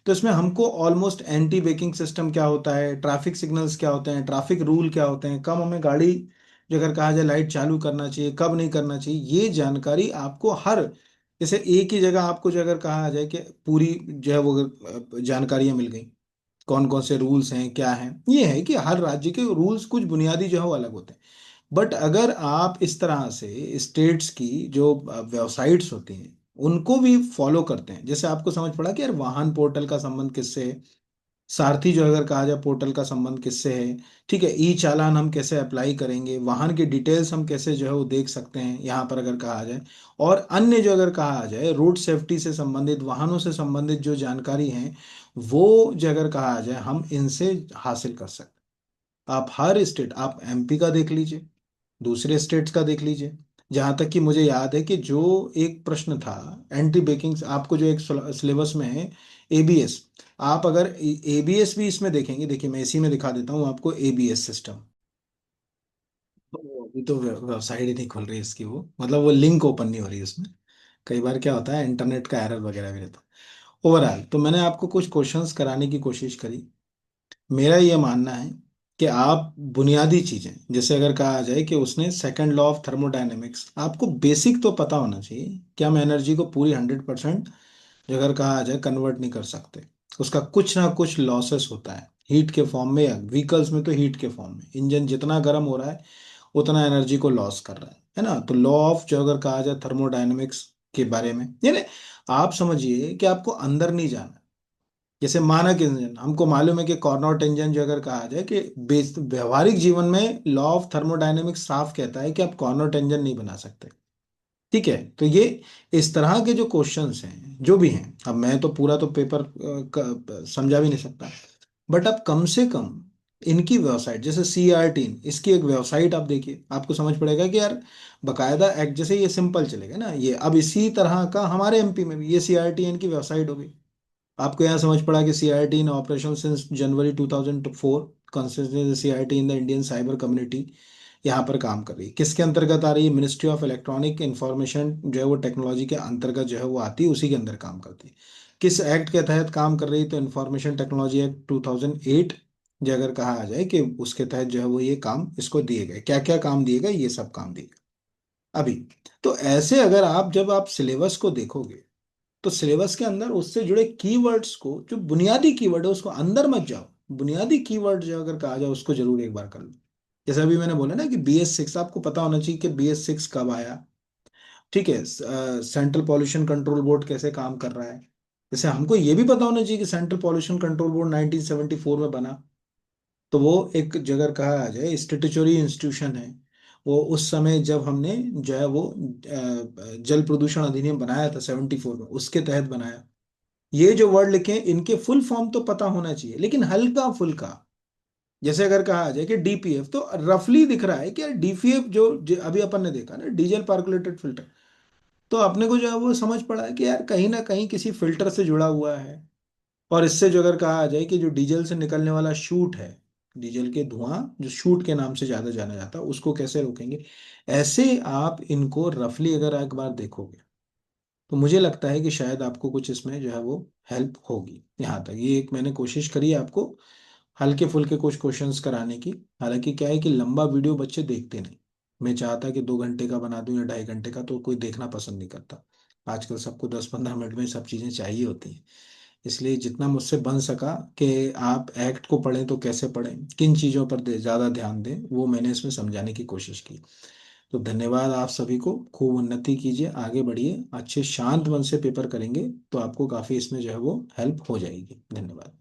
तो इसमें हमको ऑलमोस्ट एंटी ब्रेकिंग सिस्टम क्या होता है, ट्रैफिक सिग्नल्स क्या होते हैं, ट्रैफिक रूल क्या होते हैं, कब हमें गाड़ी जो अगर कहा जाए लाइट चालू करना चाहिए, कब नहीं करना चाहिए, ये जानकारी आपको हर, जैसे एक ही जगह आपको जो अगर कहा जाए कि पूरी जो है वो जानकारियां मिल गई, कौन कौन से रूल्स हैं क्या हैं, ये है कि हर राज्य के रूल्स कुछ बुनियादी जो है वो अलग होते हैं। बट अगर आप इस तरह से स्टेट्स की जो वेबसाइट्स होती हैं उनको भी फॉलो करते हैं, जैसे आपको समझ पड़ा कि यार वाहन पोर्टल का संबंध किससे है, सारथी जो अगर कहा जाए पोर्टल का संबंध किससे है, ठीक है, ई चालान हम कैसे अप्लाई करेंगे, वाहन की डिटेल्स हम कैसे जो है वो देख सकते हैं यहाँ पर अगर कहा जाए, और अन्य जो अगर कहा जाए रोड सेफ्टी से संबंधित, वाहनों से संबंधित जो जानकारी है, वो जो अगर कहा जाए हम इनसे हासिल कर सकते हैं। आप हर स्टेट, आप एमपी का देख लीजिए, दूसरे स्टेट्स का देख लीजिए। जहां तक कि मुझे याद है कि जो एक प्रश्न था एंटी ब्रेकिंग, आपको जो एक सिलेबस में है एबीएस, आप अगर एबीएस भी इसमें देखेंगे, देखिए मैं इसी में दिखा देता हूँ आपको एबीएस सिस्टम। तो अभी तो वेबसाइट ही नहीं खुल रही इसकी, वो मतलब वो लिंक ओपन नहीं हो रही उसमें। कई बार क्या होता है इंटरनेट का एरर वगैरह भी रहता है। ओवरऑल तो मैंने आपको कुछ क्वेश्चंस कराने की कोशिश करी। मेरा ये मानना है कि आप बुनियादी चीजें, जैसे अगर कहा जाए कि उसने सेकंड लॉ ऑफ थर्मोडायनेमिक्स, आपको बेसिक तो पता होना चाहिए कि हम एनर्जी को पूरी 100% अगर कहा जाए कन्वर्ट नहीं कर सकते, उसका कुछ ना कुछ लॉसेस होता है, हीट के फॉर्म में, या व्हीकल्स में तो हीट के फॉर्म में, इंजन जितना गर्म हो रहा है उतना एनर्जी को लॉस कर रहा है ना। तो लॉ ऑफ जो अगर कहा जाए थर्मोडायनेमिक्स के बारे में, यानी आप समझिए कि आपको अंदर नहीं जाना। जैसे मानक इंजन हमको मालूम है कि कॉर्नोट इंजन जो अगर कहा जाए कि व्यवहारिक जीवन में लॉ ऑफ थर्मोडायनेमिक्स साफ कहता है कि आप कॉर्नोट इंजन नहीं बना सकते। ठीक है, तो ये इस तरह के जो क्वेश्चंस हैं जो भी हैं, अब मैं तो पूरा तो पेपर समझा भी नहीं सकता, बट आप कम से कम इनकी वेबसाइट, जैसे CR3, इसकी एक वेबसाइट आप देखिए, आपको समझ पड़ेगा कि यार बकायदा एक्ट, जैसे ये सिंपल चलेगा ना ये, अब इसी तरह का हमारे एमपी में भी ये CR3 की वेबसाइट हो गई। आपको यहाँ समझ पड़ा कि CRT in operation since January 2004, consistent CRT in the Indian cyber community, यहाँ पर काम कर रही है। किसके अंतर्गत आ रही है? मिनिस्ट्री ऑफ इलेक्ट्रॉनिक इंफॉर्मेशन जो है वो टेक्नोलॉजी के अंतर्गत जो है वो आती है, उसी के अंदर काम करती है। किस एक्ट के तहत काम कर रही है? तो इंफॉर्मेशन टेक्नोलॉजी एक्ट 2008, जो अगर कहा आ जाए कि उसके तहत जो है वो ये काम इसको दिए गए, क्या क्या काम दिए गए, ये सब काम दिए गए अभी। तो ऐसे अगर आप जब आप सिलेबस को देखोगे, तो सिलेबस के अंदर उससे जुड़े कीवर्ड्स को, जो बुनियादी कीवर्ड है उसको अंदर मत जाओ, बुनियादी कीवर्ड जो अगर कहा जाए उसको जरूर एक बार कर लो। जैसे अभी मैंने बोला ना कि BS6 आपको पता होना चाहिए कि BS6 कब आया। ठीक है, सेंट्रल पॉल्यूशन कंट्रोल बोर्ड कैसे काम कर रहा है। जैसे हमको ये भी पता होना चाहिए कि सेंट्रल पॉल्यूशन कंट्रोल बोर्ड 1974 में बना। तो वो एक जगह कहा आ जाए स्टेटूटरी इंस्टीट्यूशन है। वो उस समय जब हमने जो है वो जल प्रदूषण अधिनियम बनाया था 74 में, उसके तहत बनाया। ये जो वर्ड लिखे हैं इनके फुल फॉर्म तो पता होना चाहिए, लेकिन हल्का फुल्का। जैसे अगर कहा जाए कि DPF, तो रफली दिख रहा है कि यार DPF अभी अपन ने देखा ना, डीजल पार्कुलेटेड फिल्टर, तो अपने को जो है वो समझ पड़ा है कि यार कहीं ना कहीं किसी फिल्टर से जुड़ा हुआ है। और इससे जो अगर कहा जाए कि जो डीजल से निकलने वाला शूट है, डीजल के धुआं जो शूट के नाम से ज्यादा जाना जाता है, उसको कैसे रोकेंगे। ऐसे आप इनको रफली अगर एक बार देखोगे, तो मुझे लगता है कि शायद आपको कुछ इसमें जो है वो हेल्प होगी। यहाँ तक ये एक मैंने कोशिश करी है आपको हल्के फुल्के कुछ क्वेश्चंस कराने की। हालांकि क्या है कि लंबा वीडियो बच्चे देखते नहीं। मैं चाहता कि 2 घंटे का बना दूं या 2.5 घंटे का, तो कोई देखना पसंद नहीं करता। आजकल सबको 10-15 मिनट में सब चीज़ें चाहिए होती हैं। इसलिए जितना मुझसे बन सका कि आप एक्ट को पढ़ें तो कैसे पढ़ें, किन चीज़ों पर ज़्यादा ध्यान दें, वो मैंने इसमें समझाने की कोशिश की। तो धन्यवाद आप सभी को, खूब उन्नति कीजिए, आगे बढ़िए, अच्छे शांत मन से पेपर करेंगे तो आपको काफ़ी इसमें जो है वो हेल्प हो जाएगी। धन्यवाद।